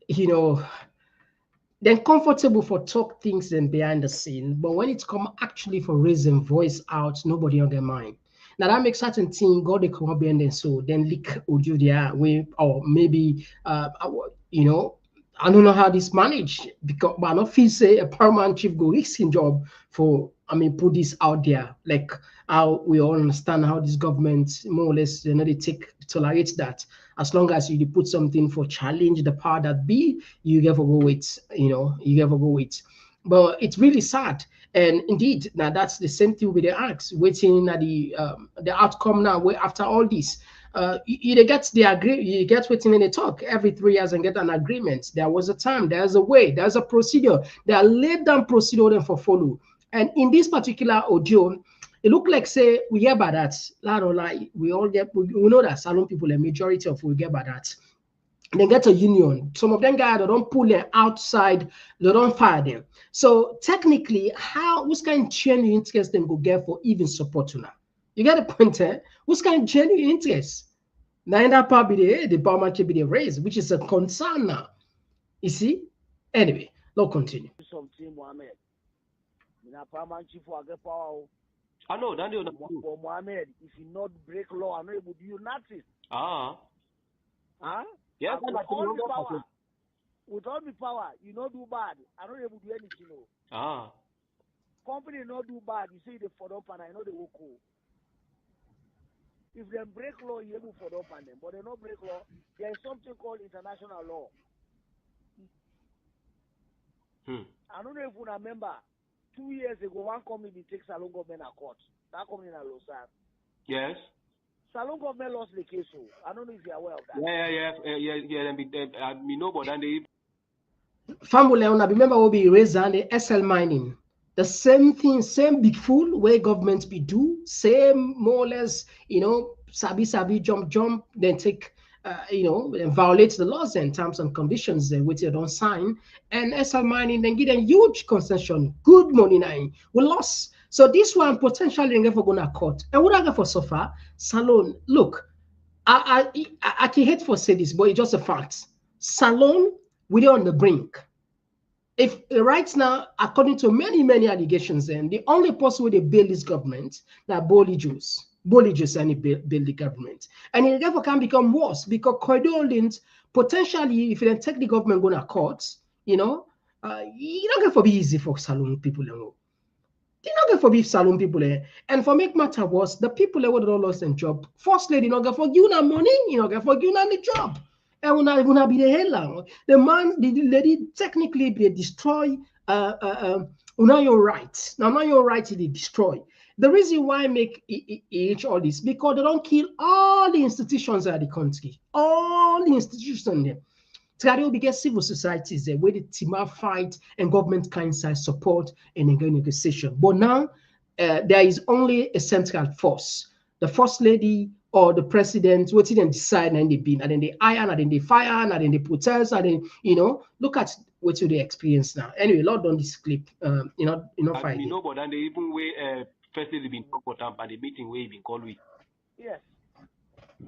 they're comfortable for talk things and behind the scene, but when it come actually for raising voice out, nobody on their mind. Now that makes certain thing go they come up behind and so then leak audio their way or maybe I don't know how this managed because but I don't feel say a Paramount chief go risk his job for put this out there like how we all understand how this government more or less they tolerate that as long as you put something for challenge the power that be you ever go with you ever go with but it's really sad and indeed now that's the same thing with the acts waiting at the outcome now where after all this you get the you get waiting in a talk every 3 years and get an agreement. There was a time, there's a way, there's a procedure. There are laid down procedure then for follow. And in this particular audio, it looked like say we hear about that. We all get we know that salon people, a majority of we get about that. They get a union. Some of them guys they don't pull them outside, they don't fire them. So technically, who's kind of genuine interest them go get for even support to now? You get a point, eh? Who's kind of genuine interest? Now that part be the power market be the raise, which is a concern now. You see? Anyway, let's continue. Something Mohammed. Mina Paramount chief will get power. I know, Daniel. For Mohammed, if you not break law, I know it would do nothing. Huh? Yes, with all the power, you not do bad. I don't able to do anything. Company not do bad. You say they for up and I know they will cool. If they break law, you able for up on them. But they not break law. There is something called international law. I don't know if you remember. 2 years ago, one company takes Salon government at court. That company in Lausanne. Yes. Salon government lost the case. So I don't know if you're aware of that. Yeah. I know, but then they. Family, I remember we be raised on the SL mining. The same thing, same big fool where government be do, same more or less, sabi jump, then take, and violate the laws and terms and conditions which they don't sign. And SL mining then get a huge concession, good money now. We lost. So this one potentially never gonna court. And what I got for so far, Salon, look, I can hate for say this, but it's just a fact. Salon, we're on the brink. If right now, according to many allegations, then the only person where they bail this government, now Bolly Jews and bail the government, and it therefore can become worse because Koidu potentially, if they take the government going to court, you don't get for be easy for saloon people. They not get for beef saloon people and for make matter worse, the people that would have lost their job. First lady not get for you na money, get for you na the job. And when I be the hell the lady technically they destroy your rights. Now your right they destroy. The reason why I make all this because they don't kill all the institutions of the country, all the institutions there. Today we get civil societies there where the team fight and government kind side support and engage negotiation. But now there is only a central force. The first lady or the president, what them decide and they been, and then they iron, and then they fire, and then they protest, and then look at what they experience now. Anyway, Lord on this clip, fight. But then they even way first lady been talk about and the meeting where he been called with. Yes.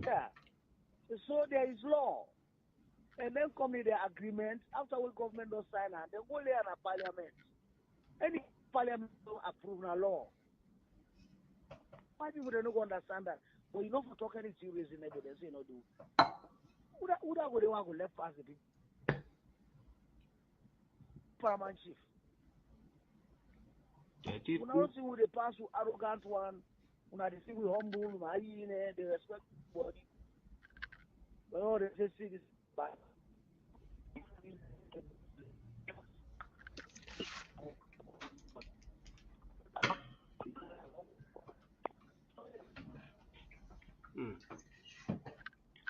Yeah. So there is law. And then come in the agreement, after the government don't sign it, then go there in a parliament. Any parliament don't approve a law. Why people don't understand that? But you know for talking any serious in evidence, do. Who that go they want to left pass the people? Paramount chief. When I don't see who they pass who arrogant one, when I see we humble, they respect body. But all they say this bad.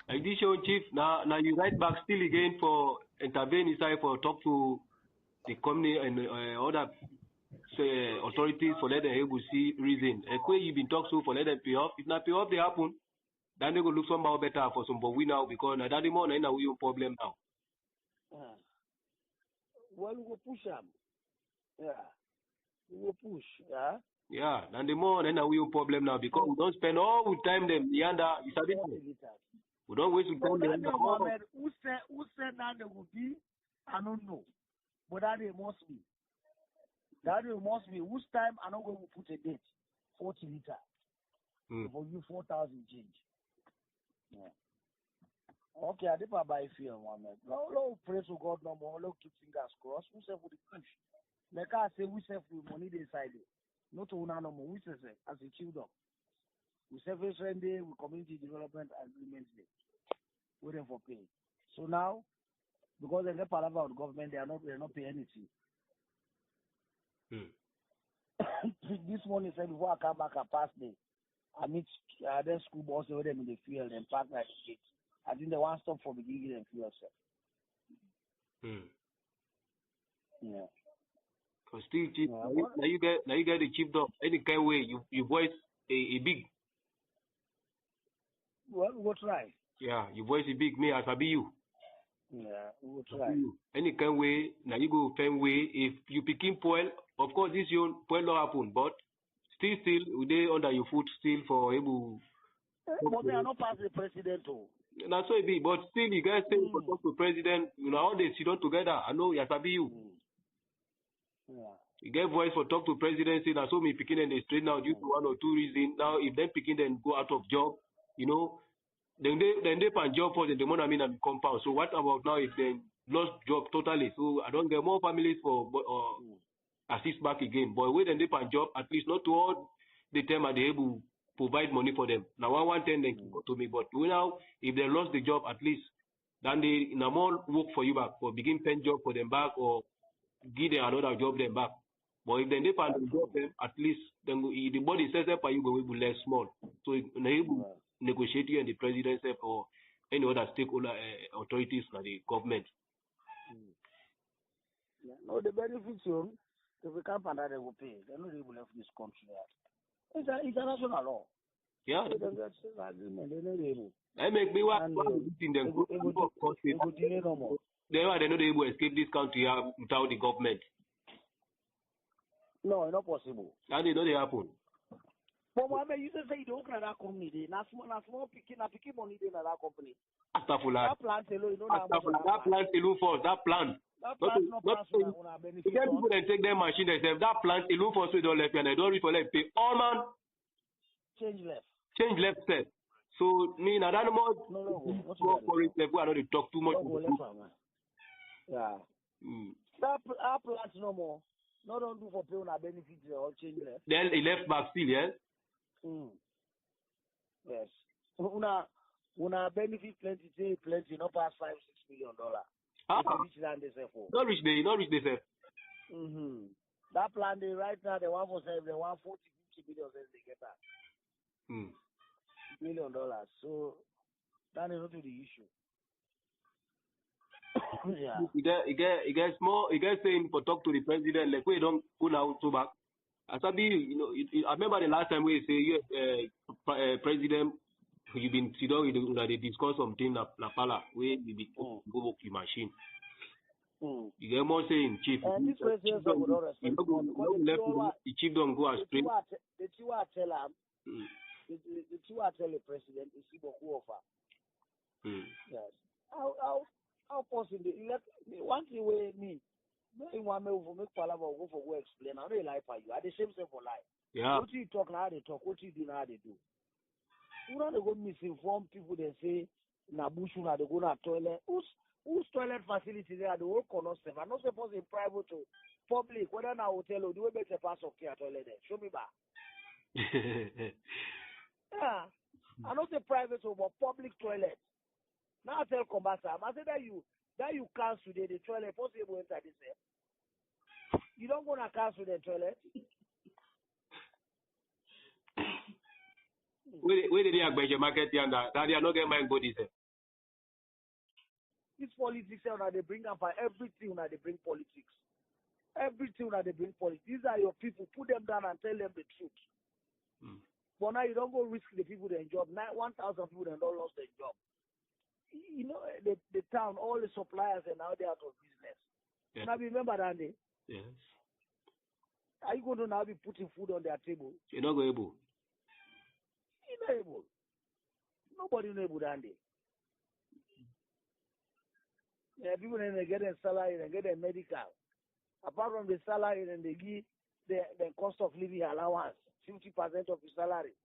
Like this show chief, now you write back still again for intervene inside for talk to the company and other authorities for let them able to see reason. When you been talked to for let them pay off, if not pay off they happen, then they go look somehow better for some but we now because now that more now we have problem now. Well, we will push them. Yeah. We will push. Yeah. Yeah, and the more then we have problem now because we don't spend all the time them yonder. We don't waste time them. Who said that they will be? I don't know. But that they must be. That they must be. Whose time I'm not going to put a date? 40 liter. For you 4,000 change. Yeah. Okay, I did not buy fear, Mohammed. No, pray to God no more. No, keep fingers crossed. We say for the push. Like I say, we say for money inside it. Not to no more. We say as a children. We say first day, we community development agreement day. Waiting for pay. So now, because they get palaver of government, they're not paying anything. This morning said before I come back, I pass day. I meet their school boss over them in the field and park like kids. I think they want stop for beginning and fuel self. Yeah. Cause still chief, now you get the chief dog. Any kind of way you voice a big. Well, we'll try. Yeah, you voice a big me as I be you. Yeah, we'll try. Any kind of way, now you go find way. If you picking poil, of course this year poil not happen, but still they under your foot still for able. But they are not pass the president too. That's so it be, but still you guys say for talk to president, all they sit down together. I know yes I be you. Yeah. You get voice for talk to presidency. Now so me picking in the street now due to one or two reasons. Now if them picking then go out of job, then they find job for the money I mean and compound. So what about now if they lost job totally? So I don't get more families for assist back again. But when they find job, at least not to all the time are they able provide money for them. Now 110 they can go to me. But now if they lost the job at least then they no more work for you back or begin paying job for them back or give them another job them back. But if they find a job them at least then the body says that you go be less small. So able negotiate you and the president or any other stakeholder authorities like the government. Yeah. No, the benefits If we can't find that, they will pay. They're not able to left this country. It's an international law. Yeah. They don't get agreement. They're not able. I make me what And in them. they go delay no more. They are not able to escape this country without the government. No, it's not possible. And they know they happen. But Mohammed, you just say you don't that company. Now small picking money in that company. Astagfirullah. That plant alone, you know That plant alone for that plant. That plant not pass on our benefit. You get people that take their machine themselves. That plant alone for so they don't left and they don't reach for left pay. All man change left. Change left set. So me na that more for it level I know they talk too much. Yeah. That plant no more. No don't do for pay on our benefit or change left. Then he left back still, yes? Yes. Una benefit plenty, not pass $5-6 million. Rich land they say for. Not rich they say. That plan they right now they want for they want 40-50 million they get that. $1 million. So that is not the issue. Yeah. It gets saying for talk to the president like we don't pull out to back. Asabi, you know, I remember the last time we say president you been sit down with they discuss something na pala where we be go work the machine. You get more saying chief. And this president would not respect the chief don't go and spring. The two I tell him the two I tell the president is Siboku offer. Yes. How possible? One thing where me want me to make Palava go for go explain. I don't lie for you. I the same thing for life. Yeah. What you talk now they talk. What you do now they do. You know they go misinform people. They say na bush na they go na toilet. Whose toilet facility there? The whole corner stuff. I'm not supposed in private to public. Whether na hotel or do we better pass of care toilet there? Show me back. Yeah. I'm not say private but public toilet. Now I tell Kombasa, I say that you cancel the toilet, possible enter this here. You don't go to cancel the toilet. Where did they have your market and that they are not getting my bodies? This politics now they bring up everything now they bring politics. Everything now they bring politics. These are your people. Put them down and tell them the truth. But now you don't go risk the people their job. Now 1,000 people that don't lost their job. You know, the town, all the suppliers are now they out of business. Yeah. Now remember that day? Yes. Are you going to now be putting food on their table? You're not able. You're not able. Nobody is able that day. Yeah, people then they get their salary and get their medical. Apart from the salary, then they give the cost of living allowance, 50% of the salary.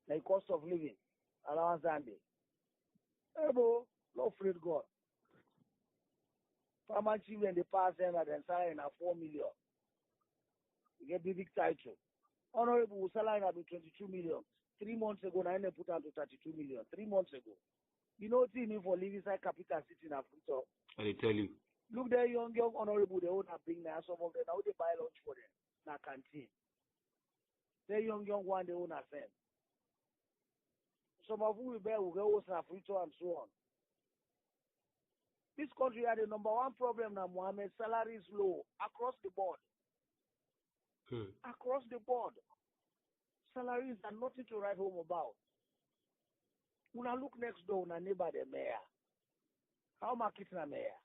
The cost of living allowance that day. Ebo, no afraid God. Paramount chief when they pass them and then salary na 4 million. You get big title. Honorable salary na be 22 million. 3 months ago, now they put out to 32 million. 3 months ago. You know what you mean for living inside capital city in Africa? I tell you. Look there, young honorable, they own a bring now. Some of them now they buy lunch for them. Na canteen. They young one they own a send. Some of who will bear will go to Africa and so on. This country had the number one problem now, Mohammed. Salary is low across the board. Across the board. Salaries are nothing to write home about. When I look next door, when I neighbor the mayor. How market na mayor?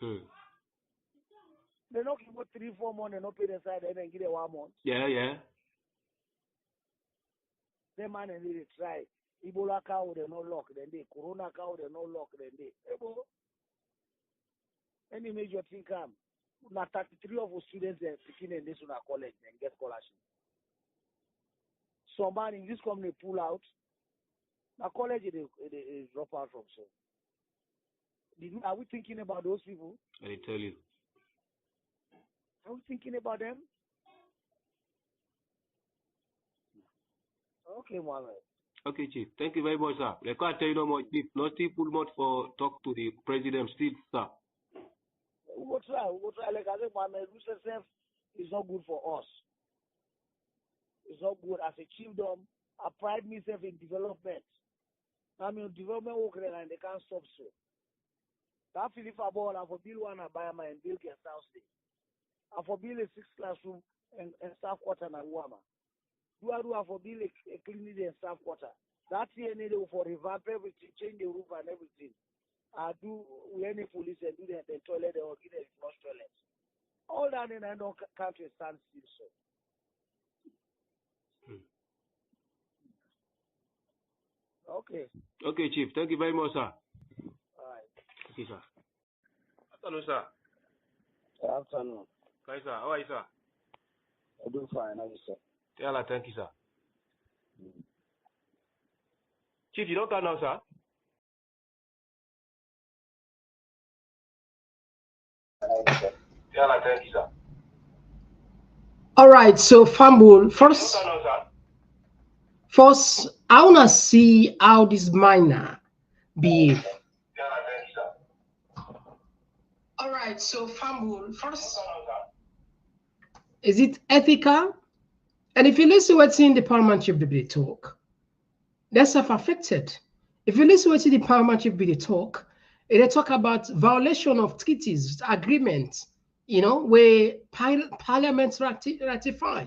They not give about 3-4 months and not pay the side and then give them 1 month. Yeah. They man and they try. Ebola cow they no lock then they. Corona cow they no lock then they. Any major thing come. Now 33 of our students are picking in this one college and get scholarship. Somebody in this company pull out. Now college they drop out from so. Are we thinking about those people? I tell you. Are we thinking about them? Okay, Mohammed. Okay, Chief. Thank you very much, sir. I can't tell you no more, Chief. Not still pull much for talk to the president still, sir. We'll try. Like I said, Mohammed, self is not good for us. It's not good as a chiefdom. I pride myself in development. I mean, development work and they can't stop so. That Philip Abon and for Bill 1 and Bayama and Bill Guest House Day. for build a 6 classroom and staff quarter na Wama. Do I for build a clinic and staff quarter? That's the need for revamp everything, change the roof and everything. Do any police and do the toilet or get a flush toilet. All that in I know country stands still so. Okay. Okay, Chief. Thank you very much, sir. All right. Okay, sir. Afternoon, sir. Good afternoon. Hi, sir. How are you, sir? I do fine, how you sir? Yeah, thank you, sir. Chief, you don't come now, sir? Yeah, thank you, sir. All right, so Fambul, first, I want to see how this miner behave. All right, so Fambul, first, is it ethical? And if you listen to what's in the Paramount Chief debate talk, they're self-affected. If you listen to the Paramount Chief debate talk, they talk about violation of treaties, agreements, where Parliament ratify.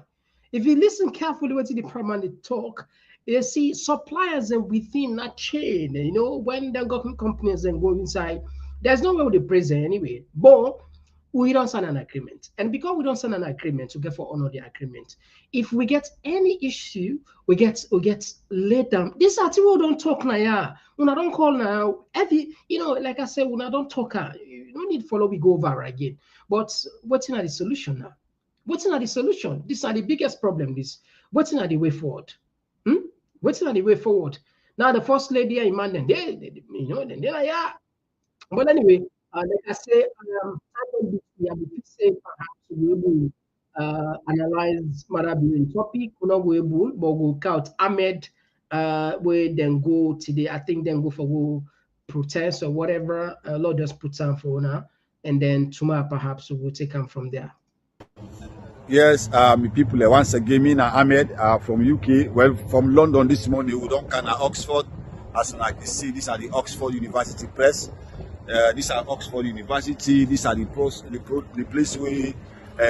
If you listen carefully to the Paramount talk, you see suppliers and within that chain, when the government companies then go inside, there's no way to praise it anyway. But we don't sign an agreement. And because we don't sign an agreement, we get for honor the agreement. If we get any issue, we get laid down. This is what we don't talk now. Yeah. When I don't call now, like I said, when I don't talk, you don't need to follow, we go over again. But what's in the solution now? What's in the solution? These are the biggest problem. What's in the way forward? What's in the way forward? Now the first lady in Mandan, yeah. But anyway, like I say, we have to say perhaps we will analyze Marabi topic. We're not able, but we'll count Ahmed. We then go today. I think then go for protest or whatever. Lord just put time for now, and then tomorrow perhaps we'll take them from there. Yes, people once again, me and Ahmed from UK. Well, from London this morning, we don't kind of Oxford. As like you see, these are the Oxford University Press. These are Oxford University. These are the place where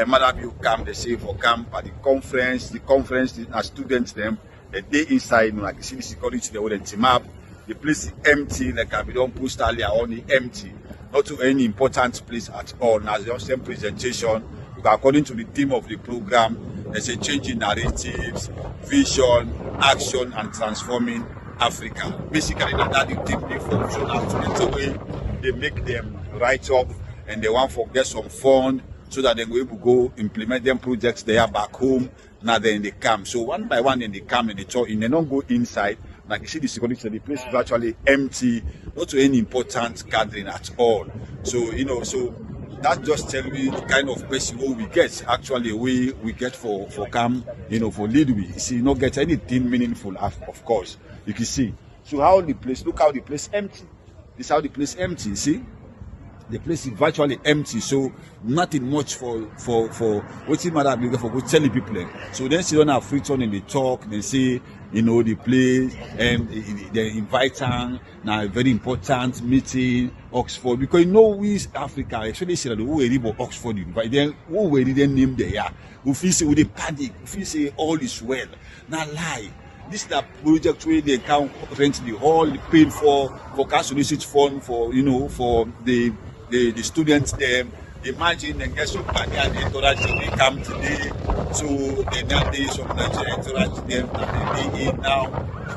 Madabi come. They say for camp at the conference. The conference, students them. They inside, like you see, the security they wouldn't team up. The place is empty. Like we don't post earlier, only empty. Not to any important place at all. Now the same presentation. According to the theme of the program, there's a change in narratives, vision, action, and transforming Africa. Basically, that's the theme they function out in a way they make them write up and they want to get some fund so that they will go implement them projects they are back home. Now they're in the camp. So one by one in the camp and they don't go inside. Like you see the security, the place is virtually empty, not to any important gathering at all. So, so that just tells me the kind of person we get. Actually, we get for camp, for lead we. See, not get anything meaningful, of course. You can see. So how the place, look how the place empty. This is how the place empty, see? The place is virtually empty, so nothing much for what's matter for telling people. So then she don't have free turn in the talk, they say, the place, and they invite them, now a very important meeting, Oxford, because we Africa, actually say that who are about Oxford University, then who were the name there, who feel say with the panic, who feel say all is well, not lie. This is the project where they can rent the hall, paid for cash research fund for for the students them. Imagine and get somebody and interact they come today. So they now they some Nigerian interact them and they in now.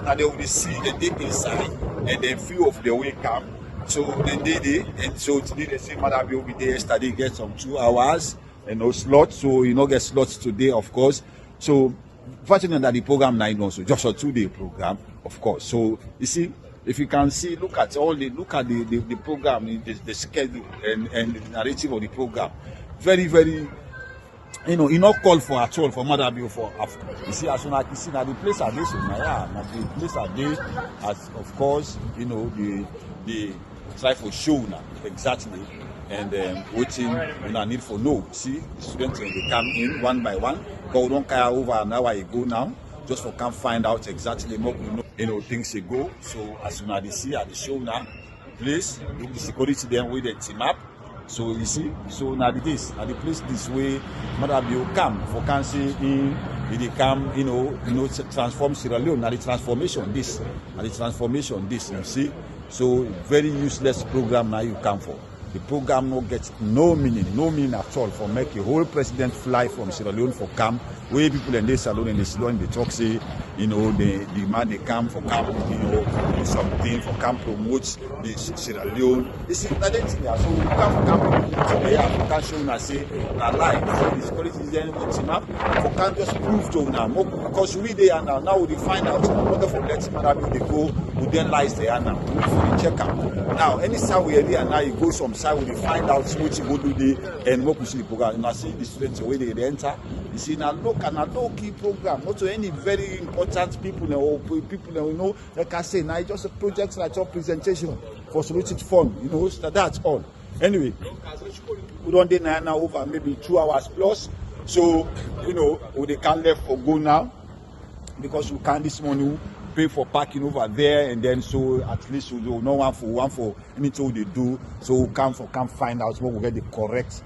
Now they will see the deep inside and then few of the way come. So then they and so today they say Madam will be there yesterday get some 2 hours and no slots. So get slots today of course. So fortunately that the program 9 also just a 2-day program, of course. So you see, if you can see, look at the program, the schedule and the narrative of the program. Very, very, not called for at all for Madabi for Africa. You see, as soon as you see now the place are this, the place are there, as of course, the try for show now exactly. And waiting, need for no. See, the students they come in one by one. But we don't care over an hour ago now, just for can find out exactly what things ago. So as soon as they see at the show now, please look the security then with the team up. So you see, so now this at the place this way, Mother Bill come for cancer in they come, transform Sierra Leone. Now the transformation this, you see. So very useless program now you come for. The program no gets no meaning at all for make a whole president fly from Sierra Leone for camp. Where people in this salon and they talk say, the man they come for camp, do something for camp promotes the Sierra Leone. This is that thing. So we come for camp so they have to show and say na lie. So the security is there with him up. For camp just prove to now because we they are now we find out what for let Madam they go who then lies there now. We for the check up. Now any side we are there now you go some side we find out what you go do there and what we see the program. And I see the students the way they enter. You see now look and a low-key program, not to any very important people or people that can say now just a project like your presentation for solicited fund, so that's all. Anyway, we don't deny now over maybe 2 hours plus. So, they can't left for go now because we can't this morning pay for parking over there and then so at least we do no one for anything they do. So we can find out what we get the correct,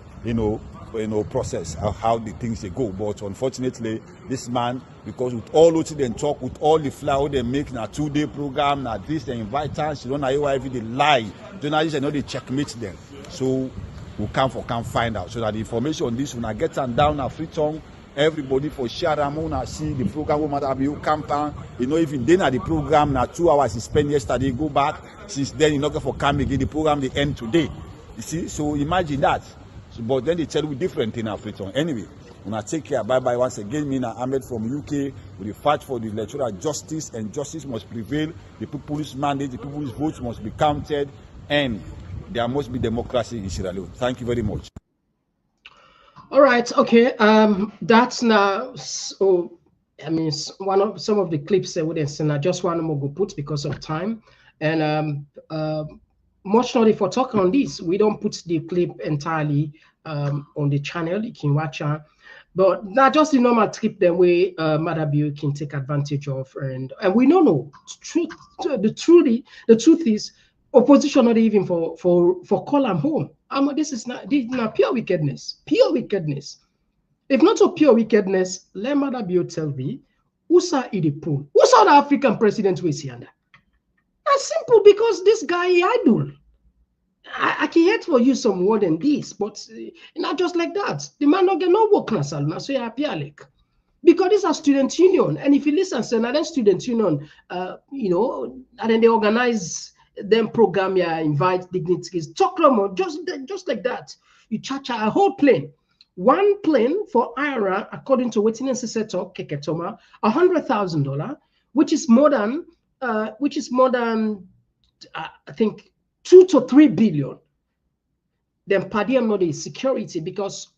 process of how the things they go. But unfortunately, this man, because with all what they talk, with all the flower they make na 2-day program, na this they invite us, you don't know why they lie. Journalists they checkmate them. So we can find out. So that the information on this when I get and down a free tongue, everybody for share and see the program we matter be campaign. Even then at the program na 2 hours he spent yesterday, go back. Since then you not go for come again, the program they end today. You see, so imagine that. So, but then they tell you different in Africa. Anyway, when I take care, bye-bye once again. Me and Ahmed from UK. We fight for the electoral justice, and justice must prevail. The people's mandate, the people's votes must be counted, and there must be democracy in Sierra Leone. Thank you very much. All right, okay. That's now. So, I mean, some of the clips that we didn't send. I just want to go put because of time, and much not if we're talking on this. We don't put the clip entirely on the channel. You can watch it, but not just the normal clip that way Madabio can take advantage of, and we don't know the truth is opposition not even for call am home. This is not pure wickedness. Pure wickedness. If not so pure wickedness, let Madabio tell me who's the pool? Who's the African president we see under? That's simple because this guy idol. I can hate for you some more than this, but not just like that. The man don't get no work now, so you happy like. Because this is a student union, and if you listen, so now then student union, and then they organize them program, invite dignitaries, talk more, just like that. You charge a whole plane. One plane for IRA, according to what Inense talk, Keketoma, $100,000, which is more than I think 2 to 3 billion. Then Padium not the security because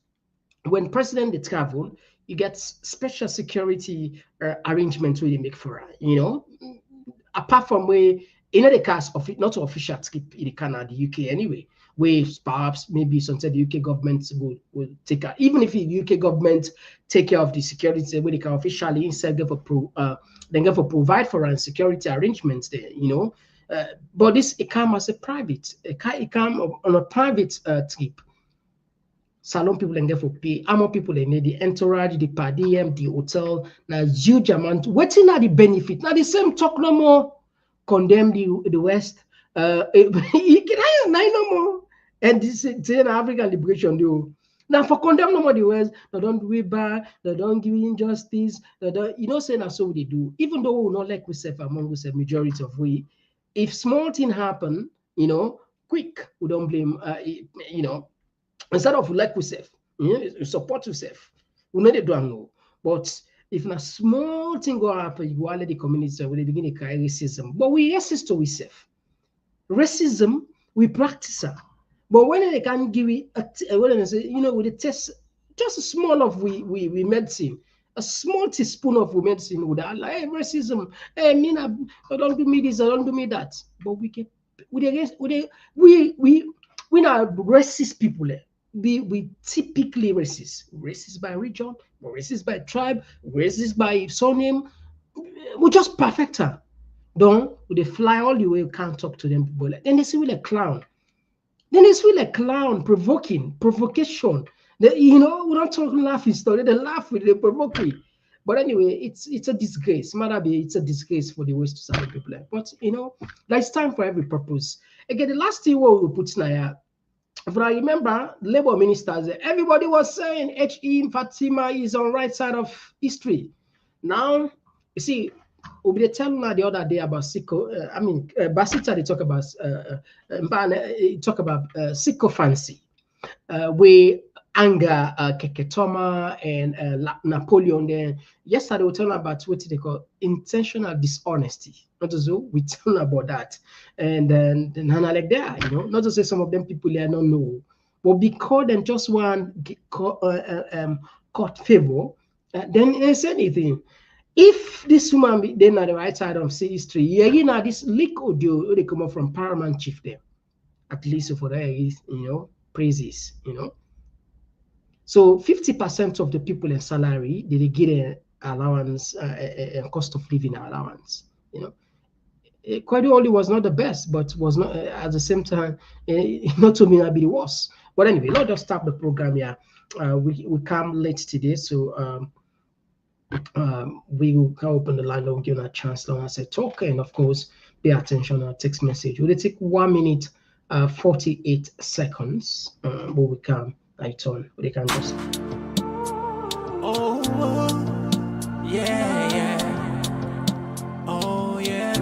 when president they travel, you get special security arrangement where they make for apart from where the case of it not official trip in Canada, the UK anyway. Where perhaps maybe sometimes the UK government will take care. Even if the UK government take care of the security, where they can officially instead of provide for and security arrangements there, but this it come as a private, it come on a private trip. Salon people and for pay, more people they need the entourage, the per diem, the hotel, now huge amount. What's in the benefit? Now the same talk no more. Condemn the West. You can no more. And this is African liberation do. Now for condemn no more the West, they don't do it bad, they don't give injustice, they don't, say that's so they do. Even though we not like we say among us a majority of we, if small thing happen, quick, we don't blame, instead of like we say, support yourself. We know they don't know. But if a small thing go happen, you let the community when they begin to cry racism. But we resist to ourselves. Racism, we practice it. But when they can give it, when they say, with the test, just a small of we medicine, a small teaspoon of medicine would like, hey, racism, hey, don't do me this, don't do me that. But we not racist people. We typically racist by region, racist by tribe, racist by surname. We just perfect her. Don't they fly all the way? You can't talk to them. Then they see with a clown. Then it's feel like clown, provocation. You know, we don't talk laughing story. They laugh with, they provoke me. But anyway, it's a disgrace. Marabi, it's a disgrace for the West to salary people. But you know, there's time for every purpose. Again, the last thing what we put now, if I remember, labor ministers, everybody was saying H.E. Fatima is on right side of history. Now, you see, we telling her the other day about Basita, they talk about talk about sycophancy, where anger Keketoma and Napoleon. Then yesterday we talking about what they call intentional dishonesty. Not to say we tell about that, and then like that, you know, not to say some of them people there don't know, but because them just want court favor, then they say anything. If this woman be then at the right side of history, yeah, you know, this leak audio they come up from Paramount chief there, at least for that is, you know, praises, you know. So 50% of the people in salary they get an allowance, a cost of living allowance. You know, Koidu only was not the best, but was not at the same time not to me be the worst. But anyway, let's just start the program here. We come late today, so we will come open the line and give a chance now as a talk, and of course, pay attention to our text message. We'll take 1 minute, 48 seconds, but we can. I turn, but they can just. Oh, yeah, yeah. Oh, yeah.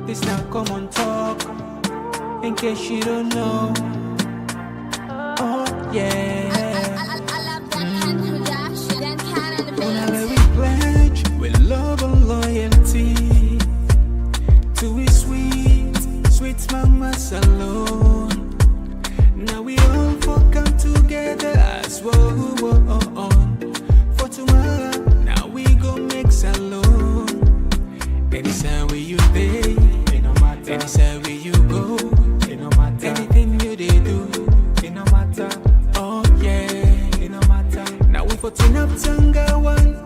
This now Komon-Tok, in case you don't know. Oh, yeah. Whenever we pledge with love and loyalty to his sweet, sweet mama alone. Now we all for come together as one for tomorrow. Now we go make salon. Anytime where you stay, anytime where you go, anything you they do, it no matter. Oh yeah, it no matter. Now we for turn up Tanga one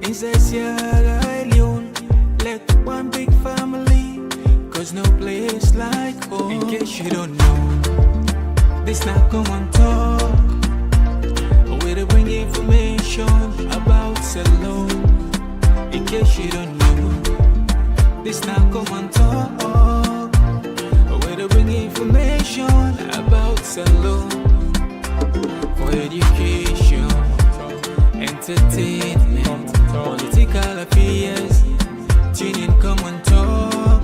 inside Sierra Leone. Let one big family, cause no place like home. In case you don't know. This now Komon-Tok, where they bring information about Salon. In case you don't know, this now Komon-Tok, where they bring information about Salon. For education, entertainment, political affairs, tune in Komon-Tok.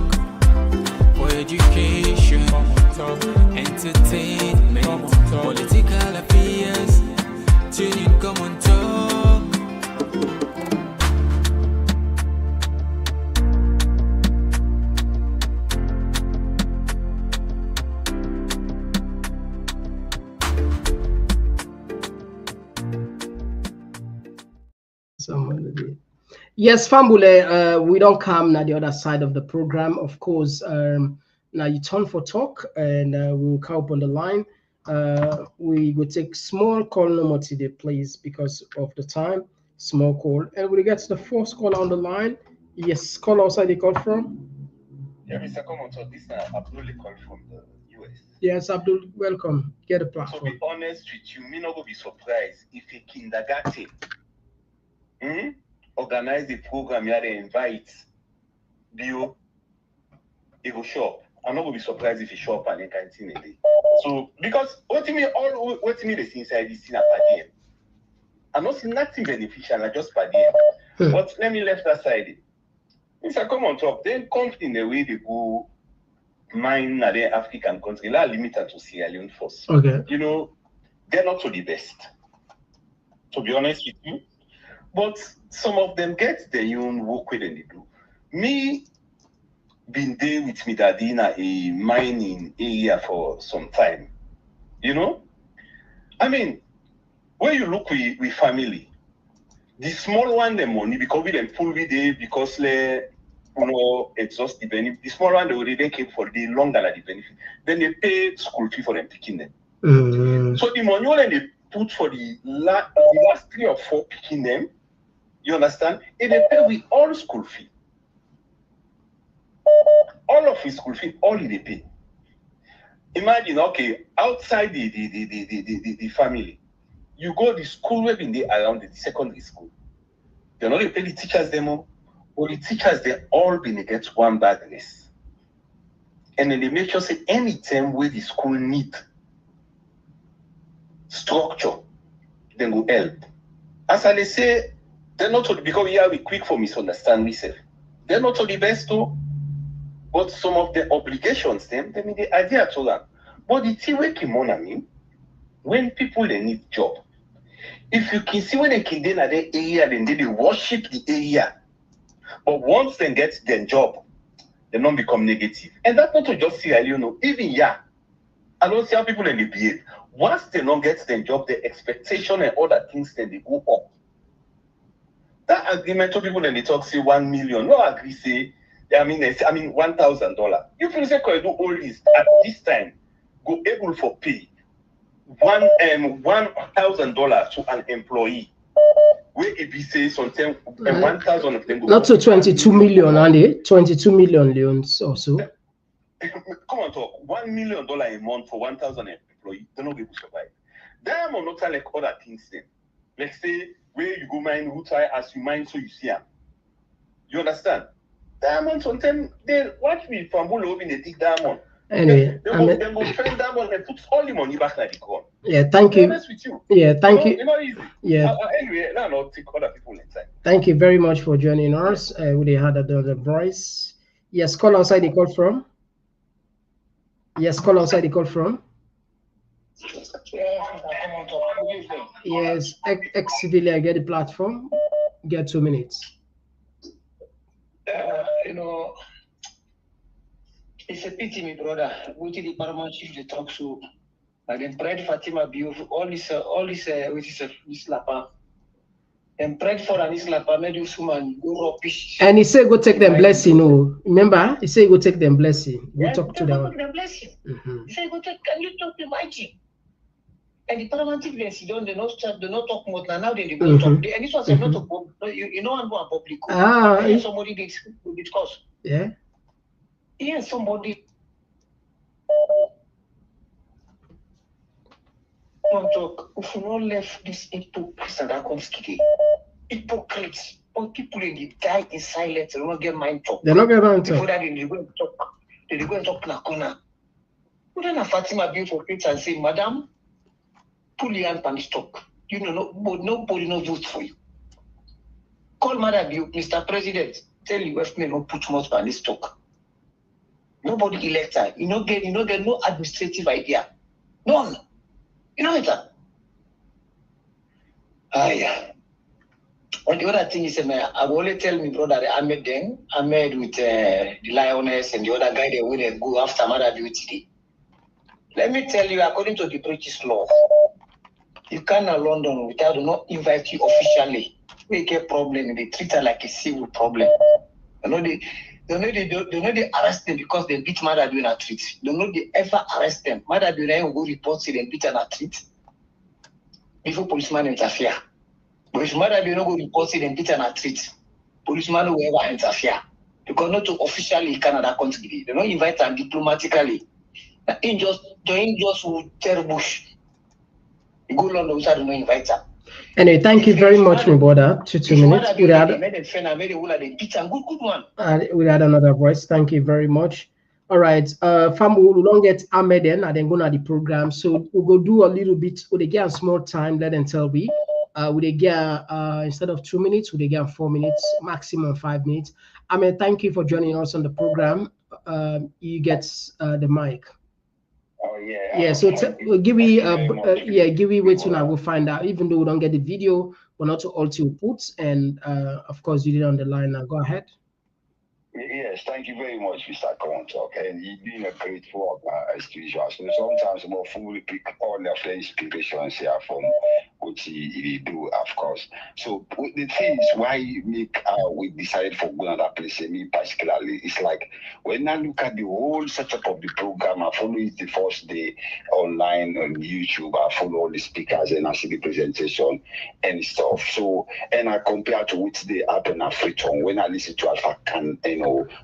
For education, entertainment, political affairs, tune in Komon-Tok. Yes, Fambule, we don't come now the other side of the program. Of course, now you turn for talk, and we will come up on the line. We will take small call number today, please, because of the time. Small call, and we get to the first call on the line. Yes, call outside the call from. Yeah, Mr. Komon-Tok, this is Abdul call from the US. Yes, Abdul, welcome. Get a platform. To be honest with you, me not go be surprised if a kindergarten organize the program here, they invite Bio, he go shop. I'm not gonna be surprised if he show up and he can't see anything. So because what me they see inside this thing at Padien. I'm not seeing nothing beneficial, I just Padien. But let me left that side. Mr. Komon-Tok, then company in the way they go mine at the African country, la limited to Sierra Leone first. Okay. You know, they're not to the best. To be honest with you. But some of them get their own work with them they do. Me been there with me daddy in a mining area for some time. You know? I mean, when you look with family, the small one the money because we them pull with it because they exhaust the benefit. The small one they already came for the longer the benefit. Then they pay school fee for them picking them. So the money when they put for the last 3 or 4 picking them, you understand? And they pay with all school fee. All of his school fee, all they pay. Imagine, okay, outside the family, you go to school where been there around the secondary school. You know, they pay the teachers demo, or the teachers they all been against one bag list. And then they make sure say anytime where the school need structure, then go help. As I say, they're not because here we quick for misunderstand myself. They're not the best too, but some of the obligations them, they mean the idea to that. But the thing we came on, I mean, when people they need job, if you can see when they can in the area, then they worship the area. But once they get their job, they don't become negative. And that's not to just see, you know, even I don't see how people in the behave. Once they don't get their job, the expectation and other things, then they go up. That agreement to people in the talk say 1 million. No agree say, $1,000. You feel say Koidu all this at this time go able for pay $1,000 to an employee. Where it be say something 1,000 of them go not to 22 million, Andy. 22 million leons also. Come on, talk $1 million a month for 1,000 employees. They're not able to survive. That are not like other things. Then, let's say where you go mine, who try as you mine, so you see them. You understand? Diamond sometimes they watch me from below in the big diamond. Anyway, they go spend diamond and put all the money back like the ground. Yeah, thank you. Honest with you. Yeah, thank you. It's not easy. Yeah. Anyway, now not take other people inside. Thank you very much for joining us. We had another voice. Yes, call outside the call from. Yes, call outside the call from. Yes, ex-civilian, get the platform. Get 2 minutes. You know, it's a pity, my brother. Go to the Paramount chief they talk so. Like then prayed Fatima Bio, all this, which is this lapa. And prayed for an Islapa, made this woman go rubbish. And he said, go take them blessing. No, remember, he said, go take them blessing. Go talk to them. Go blessing. He said, go take. Can you talk to my chief? And the Paramount chief they sit down, they not talk more now. They go talk. And this was not a public. You know, I'm going public. Somebody did discuss. Yeah. Yeah, somebody. Talk. If you not left this hypocrites that comes today, hypocrites, but people they die in silence. They don't get mind talk. They don't get mind talk. Before that, they go and talk. They go and talk na corner. Who then Fatima be for kids and say, Madam, pull your hand and talk. You know, nobody no vote for you. Call Madam you, Mr. President. Tell you if me no put much on this talk. Nobody elect her. You no get no administrative idea. None. You know that? Yeah. But the other thing is, I will only tell me brother Ahmed with the Lioness and the other guy they will go after Mother Beauty. Let me tell you, according to the British law, you can't London without not invite you officially. We get problem, they treat her like a civil problem. You know they arrest them because they beat Mother doing a treat. They know they ever arrest them. Mother doing go report say they beat her a treat. Before policeman interfere. But if Mother doing go report say they beat her a treat, policeman will ever interfere. Because not to officially Canada country. They don't invite her diplomatically. In just tell Bush. You go London without no invite her. Anyway, thank you very much, my brother. 2 minutes. We had another voice. Thank you very much. All right. Famu, we don't get Ahmed in and then go to the program. So we'll go do a little bit. Would they get a small time? Let them tell me. Would they get instead of 2 minutes, would they get 4 minutes, maximum 5 minutes? Ahmed, thank you for joining us on the program. You get the mic. Oh yeah. Yeah, so give me give me wait till I will find out. Even though we don't get the video, we're not to alter your puts, and of course you did on the line now. Go ahead. Yes, thank you very much, Mr. Komon-Tok, and you're doing a great work as usual. So sometimes more fully pick all the inspirations here from what you do, of course. So the thing is why we decided for going to that place, me particularly, it's like when I look at the whole setup of the program, I follow it the first day online on YouTube, I follow all the speakers and I see the presentation and stuff. So, and I compare to which they happen at Freetown when I listen to Alpha Can,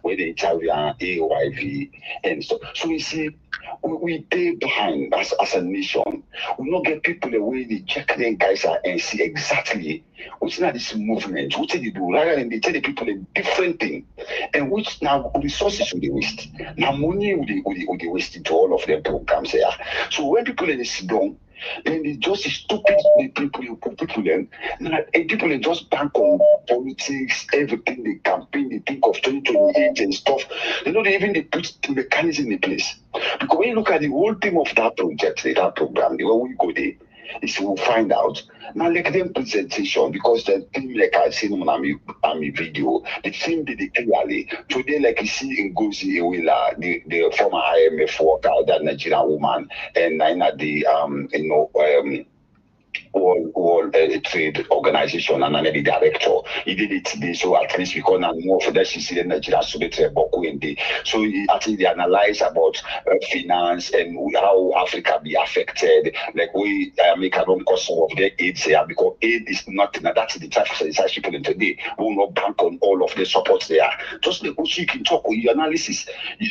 where they interview AYV and stuff. So you see, we stay behind as a nation. We not get people away, they check them guys out and see exactly what's not this movement, what they do, rather than they tell the people a different thing. And which now resources will they waste. Now money will they waste into all of their programs here. So when people in sit down, then they just stupid people then, and people they just bank on politics, everything they campaign, they think of 2028 and stuff. They know they even they put the mechanism in place. Because when you look at the whole theme of that project, that program, the way we go there, is we'll find out. Now like them presentation, because the thing like I seen on my video, the thing did it clearly. Today, like you see in Ngozi Iweala, the former IMF worker, that Nigerian woman, and Nina the World Trade Organization and the director. He did it today, so at least we can know more for that. She said Nigeria so I think they analyze about finance and how Africa be affected. Like we make a long cost of their aid here, because aid is nothing. That's the type of research people in today. We will not bank on all of the support there. Just the you can talk with your analysis.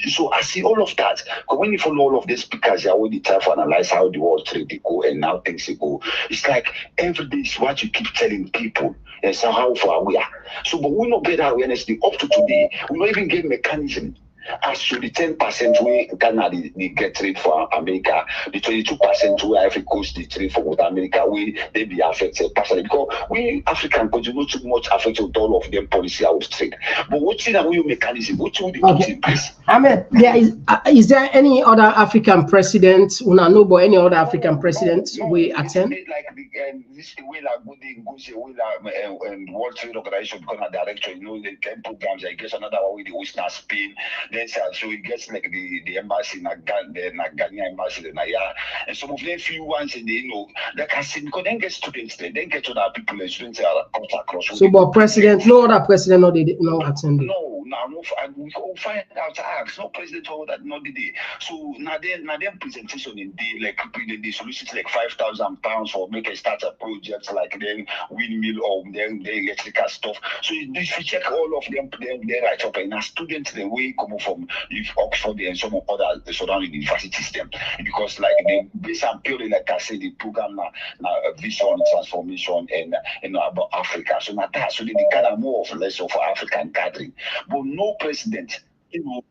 So I see all of that. Because when you follow all of the speakers, you are already trying to analyze how the world trade go and now things go. It's like every day is what you keep telling people and so how far we are. So, but we not get that awareness up to today. We not even get mechanism as to the 10% where Ghana they get trade for America, the 22% where Africa Coast they trade for America, we they be affected personally because we African countries not too much affected with all of them policy out trade. But what's in our mechanism? What would they put in place? Ahmed, is there any other African president? Una know about any other African president we attend? Like this way like and World Trade Organization become a director, you know, the 10 programs. I guess another one with the Western Spain. Then so it gets like the embassy in Ghanaian embassy in Naya, and some of them few ones and they know that can see because then get students there, then get other people and students are come across. So, but president, no other president, no they no attended. No, and we go find out ask no president or that no did they. So now then presentation in day like they solicit like £5,000 for make a starter project like then windmill or then the electrical stuff. So if you check all of them they write up and a student the way come from Oxford and some other surrounding universities them because like they based on purely like I said the program now vision transformation and about Africa. So now that so they gather more or less of African gathering. But no president, you know,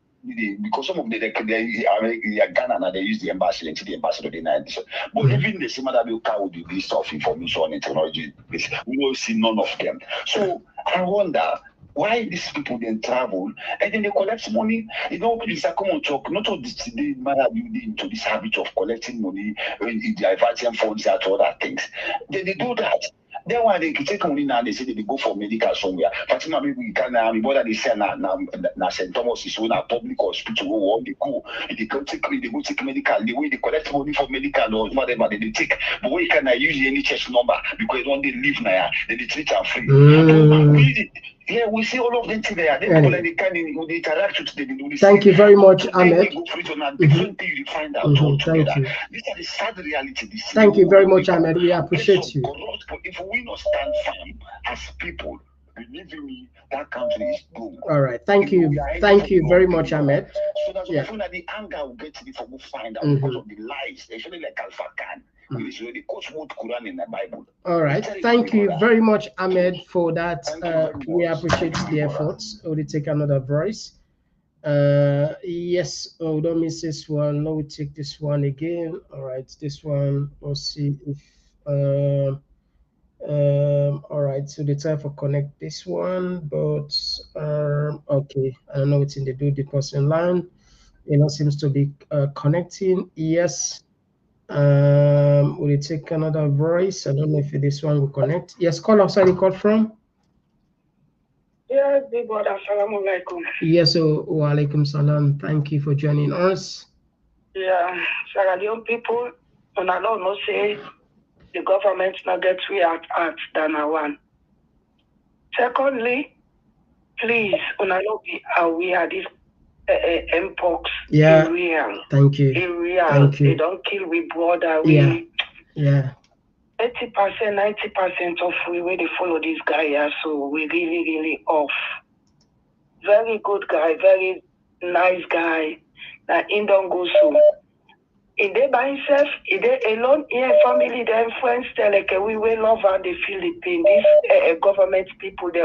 because some of the Ghana now they use the embassy and the ambassador denied this. But even the same other will do this of information and technology, we will see none of them. So I wonder why these people then travel and then they collect money. You know, it's a Komon-Tok, not all this they matter into this habit of collecting money, diverting funds and other things. Then they do that. Then when they take money now, they say they go for medical somewhere. Fatima, maybe we can bother they say na St. Thomas is one public hospital or they go. They go take medical. The way they collect money for medical or whatever they take. But we can use the NHS number because when they live now, they treat them free. Yeah, we see all of them today. They can interact with them. Thank you very much, Ahmed. Different things you find out Thank you. These are the sad reality. Thank you very much, Ahmed. We appreciate you. If we not stand firm as people, believe me, that country is doomed. All right. Thank you. Thank you very much, Ahmed. So that's why that the anger will get to me for we find out because of the lies, especially like Alpha Khan. The coach wrote Quran in the Bible. All right. Thank you very much, Ahmed, for that. We appreciate the efforts. We'll take another voice. Yes. Oh, don't miss this one. No, we take this one again. All right. This one. We'll see if. All right. So the time for connect this one, but okay. I don't know what's in the person line. You know, seems to be connecting. Yes. Will you take another voice? I don't know if this one will connect. Yes, call outside the call from. Yes, big brother. Assalamu alaikum. Yes, wa alaikum salam. Thank you for joining us. Yeah, Sierra Leone people, and I don't know say the government not get three at than I want. Secondly, please, and I know be aware this mpox yeah in real. Thank you. In real. Thank you. They don't kill we brother. Yeah. 80%, 90% of we where they follow this guy here, so we really off. Very good guy, very nice guy. That in don't go so. If they by himself, if they alone, yeah, family, then friends, tell like we will love and they feel the pain. These government people, they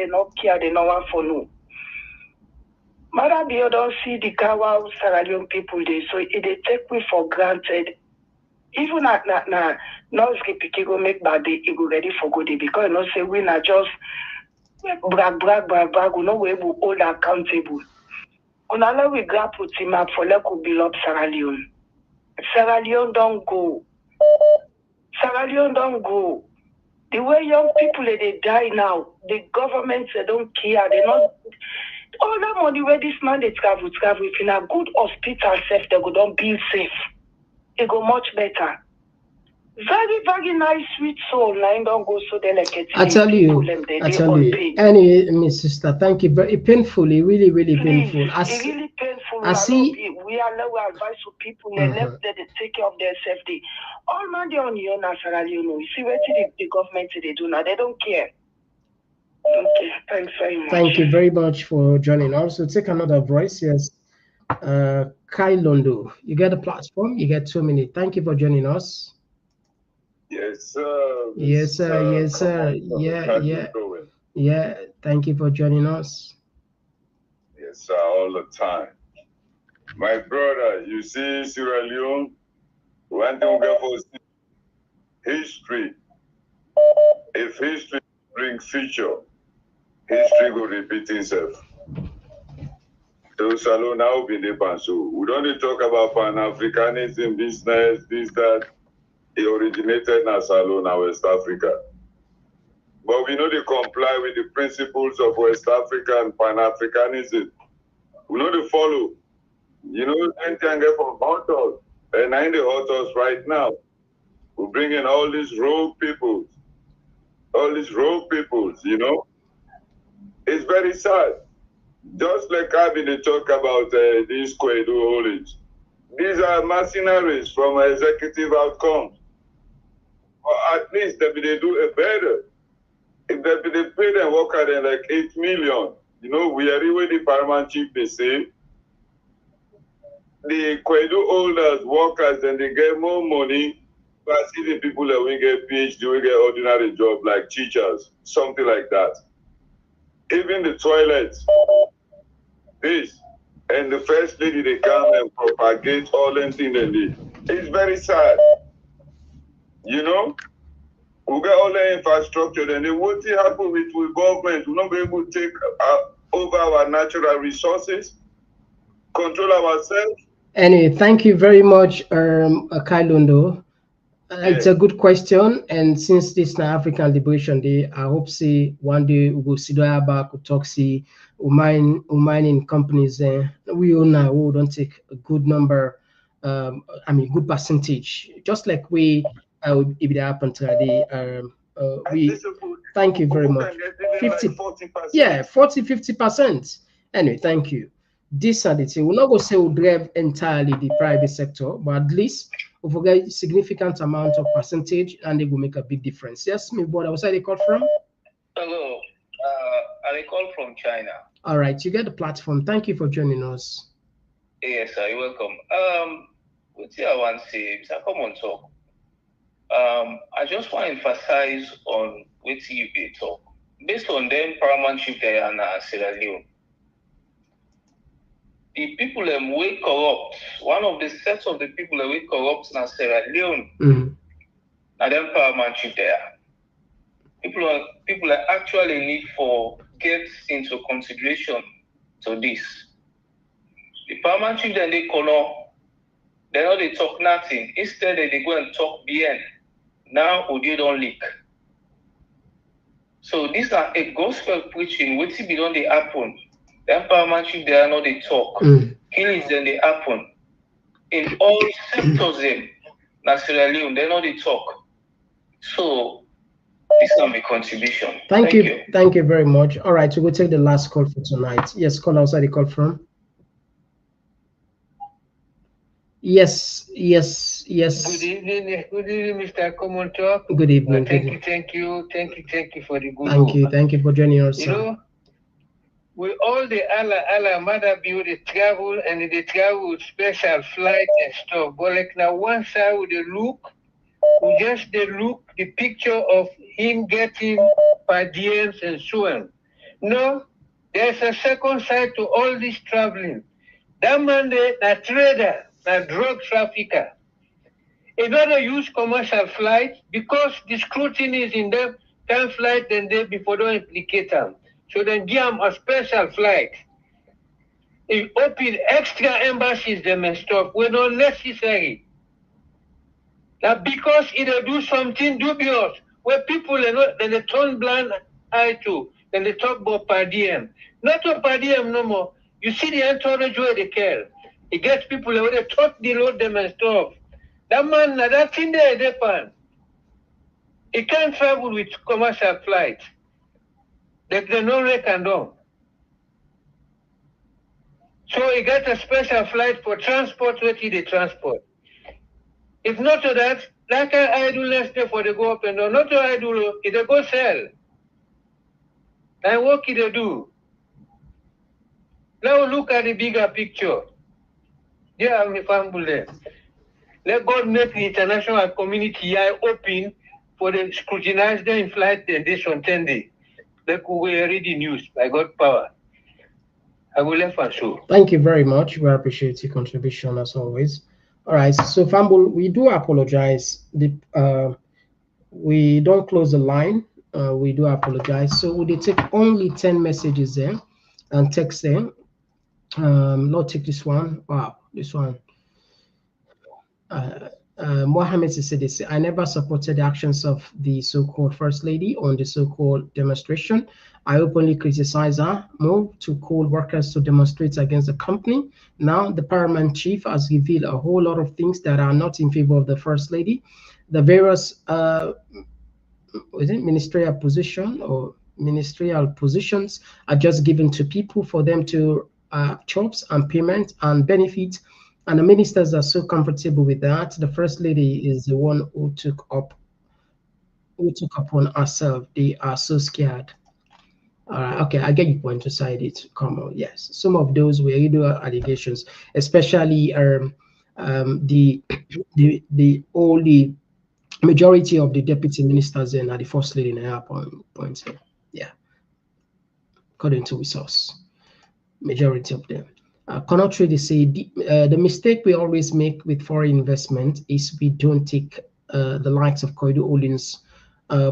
not care, they not want for no. Mother Bio don't see the Kawa Sierra Leone people there, so they take me for granted. Even at no skip go make bad day, it go ready for good day because no say we not just brag, we know we will hold accountable. Unala we grab put him up for like we build up Sierra Leone. Sierra Leone don't go. Sierra Leone don't go. The way young people they die now, the government they don't care. They not all that money where this man they travel. If in a good hospital safe, they go don't build safe. It go much better. Very, very nice, sweet soul. Now don't go so delicate. I tell you, Anyway, my sister, thank you. Very painfully, really, really painful. It's really painful. I see. We are now advice to people they left that they take care of their safety. All man they on your national, you see what the government they do now. They don't care. Okay, thanks very much. Thank you very much for joining. Also, take another voice. Yes, Kai Londo, you get a platform. You get 2 minutes. Thank you for joining us. Yes, sir. Yes, sir. Yes, sir. Yeah. Thank you for joining us. Yes, sir. All the time. My brother, you see Sierra Leone, one thing we for history. If history brings future, history will repeat itself. So Salon now be the so we don't talk about Pan-Africanism, business, this, that. It originated in Salon, West Africa. But we know they comply with the principles of West Africa and Pan-Africanism. We know they follow. You know, anything get from Hunters. And in the Hunters right now, we bring in all these rogue peoples. You know. It's very sad. Just like I've been talk about these Koidu holdings. These are mercenaries from executive outcomes. Or at least they do it better. If they pay them worker then like 8 million, you know, we are really the Paramount chief, they say. The Koidu holders, workers, then they get more money. But see the people that we get PhD, we get ordinary job like teachers, something like that. Even the toilets, this, and the first lady, they come and propagate all them things they need. It's very sad. You know? We get all the infrastructure, then what will happen with government? We're not be able to take over our natural resources, control ourselves. Anyway, thank you very much, Kai Londo. It's a good question, and since this now African Liberation Day, I hope see one day we will see back, we talk see mining companies. We all know we don't take a good number, good percentage, just like we if it happened today. We thank you very much. 50%. Anyway, thank you. This are the thing. We're not going to say we'll drive entirely the private sector, but at least we'll get significant amount of percentage and they will make a big difference. Yes, my brother, what's that they call from? Hello, I call from China. All right, you get the platform. Thank you for joining us. Yes, sir, you're welcome. What I want to say, Mr. Komon-Tok. I just want to emphasize on what you talk. Based on them, Paramount chief there and Sierra Leone. The people way corrupt. One of the sets of the people that way corrupt in Sierra Leone. Now them Paramount chief there. People are actually need for get into consideration to this. The Paramount chief then they know they talk nothing. Instead they go and talk bien. Now audio don't leak. So these are a gospel preaching. What if it don't they happen? The Paramount chief they are not they talk. Killings then they happen. In all sectors them, Sierra Leone, they know they talk. So this is my contribution. Thank you. Thank you very much. All right, so we'll take the last call for tonight. Yes, call outside the call from. Yes. Good evening, Mr. Komon-Tok. Good evening. Thank you for the good Thank you for joining us. You know, with all the Allah mother build the travel and they travel with special flight and stuff. But like now one side with the look, we just the look, the picture of him getting per diems and so on. No, there's a second side to all this traveling. That man there, a trader, a drug trafficker. He don't use commercial flight because the scrutiny is in them. Can flight then they before don't implicate them. So then give them a special flight. He open extra embassies them and stuff when not necessary. Now because it do something dubious where people are not then they turn blind eye to, then they talk about per diem. Not a per diem no more. You see the entourage where they care. It gets people where they talk the load them and stuff. That man, that thing there, they pan. He can't travel with commercial flights. They don't reckon down. So he got a special flight for transport, where they transport. If not to that, like I do less day for the go up and down. Not to I do, it they go sell. And what can they do? Now look at the bigger picture. There are my family there. Let God make the international community eye open for the scrutinize them in flight and this on 10 days. They could read the news by God's power. I will left and show. Thank you very much. We appreciate your contribution as always. All right, so Fambul, we do apologize. We don't close the line. We do apologize. So we did take only 10 messages there and text there. Not take this one. Wow, this one. Mohammed said this. I never supported the actions of the so-called First Lady on the so-called demonstration. I openly criticize her move to call workers to demonstrate against the company. Now the Paramount chief has revealed a whole lot of things that are not in favor of the First Lady. The various ministerial positions are just given to people for them to jobs and payment and benefits. And the ministers are so comfortable with that. The First Lady is the one who took upon herself. They are so scared. Okay, I get your point to side it. Come on, yes. Some of those were illegal allegations, especially the majority of the deputy ministers and the First Lady in her point. Yeah, according to resource, majority of them. Cannot really say the mistake we always make with foreign investment is we don't take the likes of Koidu Holdings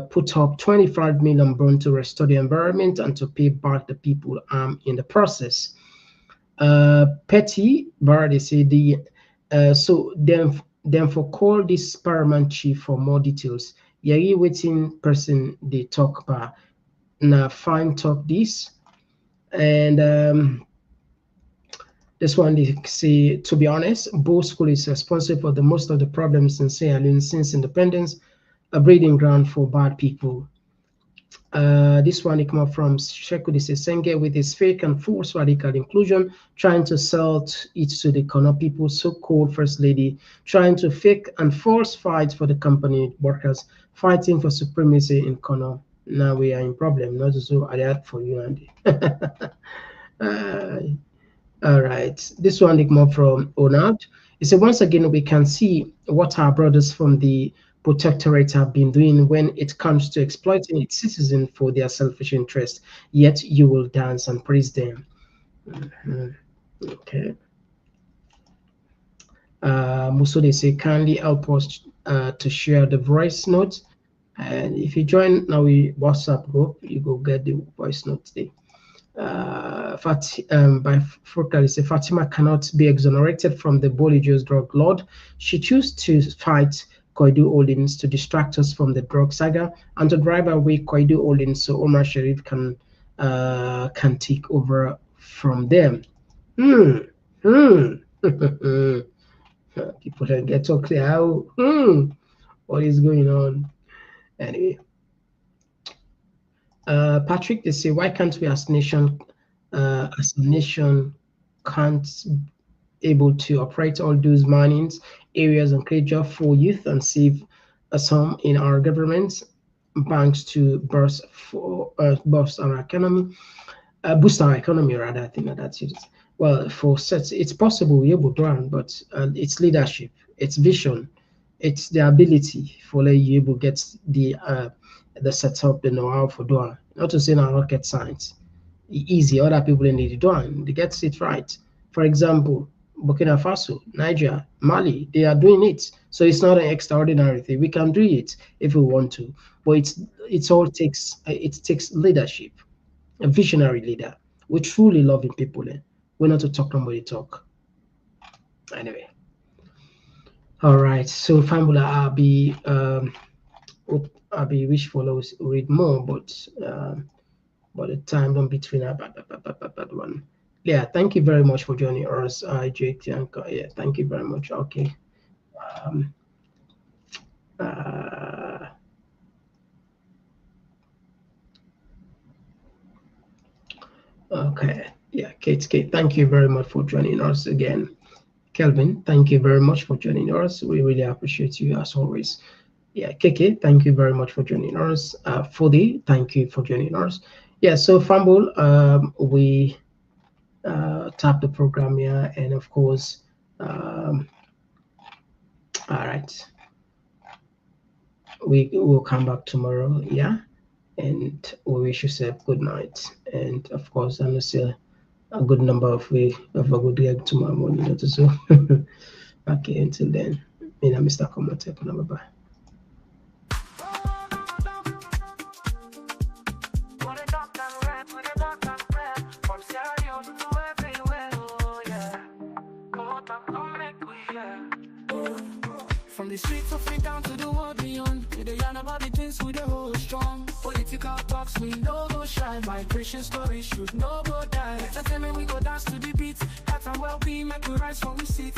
put up 25 million bond to restore the environment and to pay back the people in the process. Petty Bar, they say so then for call this Paramount chief for more details. Yeah, waiting person they talk about now fine talk this and this one they say, to be honest, both school is responsible for the most of the problems in Sierra Leone since independence, a breeding ground for bad people. This one it come up from Sheku Senge with his fake and false radical inclusion, trying to sell it to the Kono people, so-called First Lady, trying to fake and false fight for the company workers, fighting for supremacy in Kono. Now we are in problem, not so alert for you, Andy. All right, this one they come up from Onad. It said, once again, we can see what our brothers from the protectorate have been doing when it comes to exploiting its citizens for their selfish interest, yet you will dance and praise them. Okay. Muso, they say, kindly help us to share the voice notes. And if you join now we WhatsApp group, you go get the voice notes there. By Furka, say Fatima cannot be exonerated from the Bolidio's drug lord. She chose to fight Koidu Holdings to distract us from the drug saga and to drive away Koidu Holdings so Omar Sharif can take over from them. People don't get so clear how what is going on. Anyway. Patrick, they say, why can't we as a nation can't able to operate all those minings areas and create jobs for youth and save some in our government banks to burst our economy? boost our economy rather. I think that's it. Well, for sets, it's possible we're able to run, but it's leadership, it's vision, it's the ability for you able get the setup, the know-how for doing. Not to say now rocket science, easy. Other people in the doing, they get it right. For example, Burkina Faso, Niger, Mali, they are doing it. So it's not an extraordinary thing. We can do it if we want to, but it takes leadership, a visionary leader. We truly loving people. We're not to talk, nobody talk. Anyway, all right. So Fambula, I'll be wish follows read more, but the time don't between one. Yeah, thank you very much for joining us, Jake. Yeah, thank you very much. Okay. Okay. Yeah, Kate, thank you very much for joining us again. Kelvin, thank you very much for joining us. We really appreciate you as always. Yeah, Keke, thank you very much for joining us. Fodi, thank you for joining us. Yeah, so Fumble, we tap the program here, and of course, all right, we will come back tomorrow. Yeah, and we wish you a good night, and of course, I'm still a good number of we have a good day tomorrow morning. So, okay, until then, me and Mr. Komon-Tok, bye bye. From the streets of it down to the world beyond, we the yarn about the things we the hold strong. Political talks we no go shy, migration stories should no go die. Entertainment we go dance to the beat, health and well-being make we rise from we sit.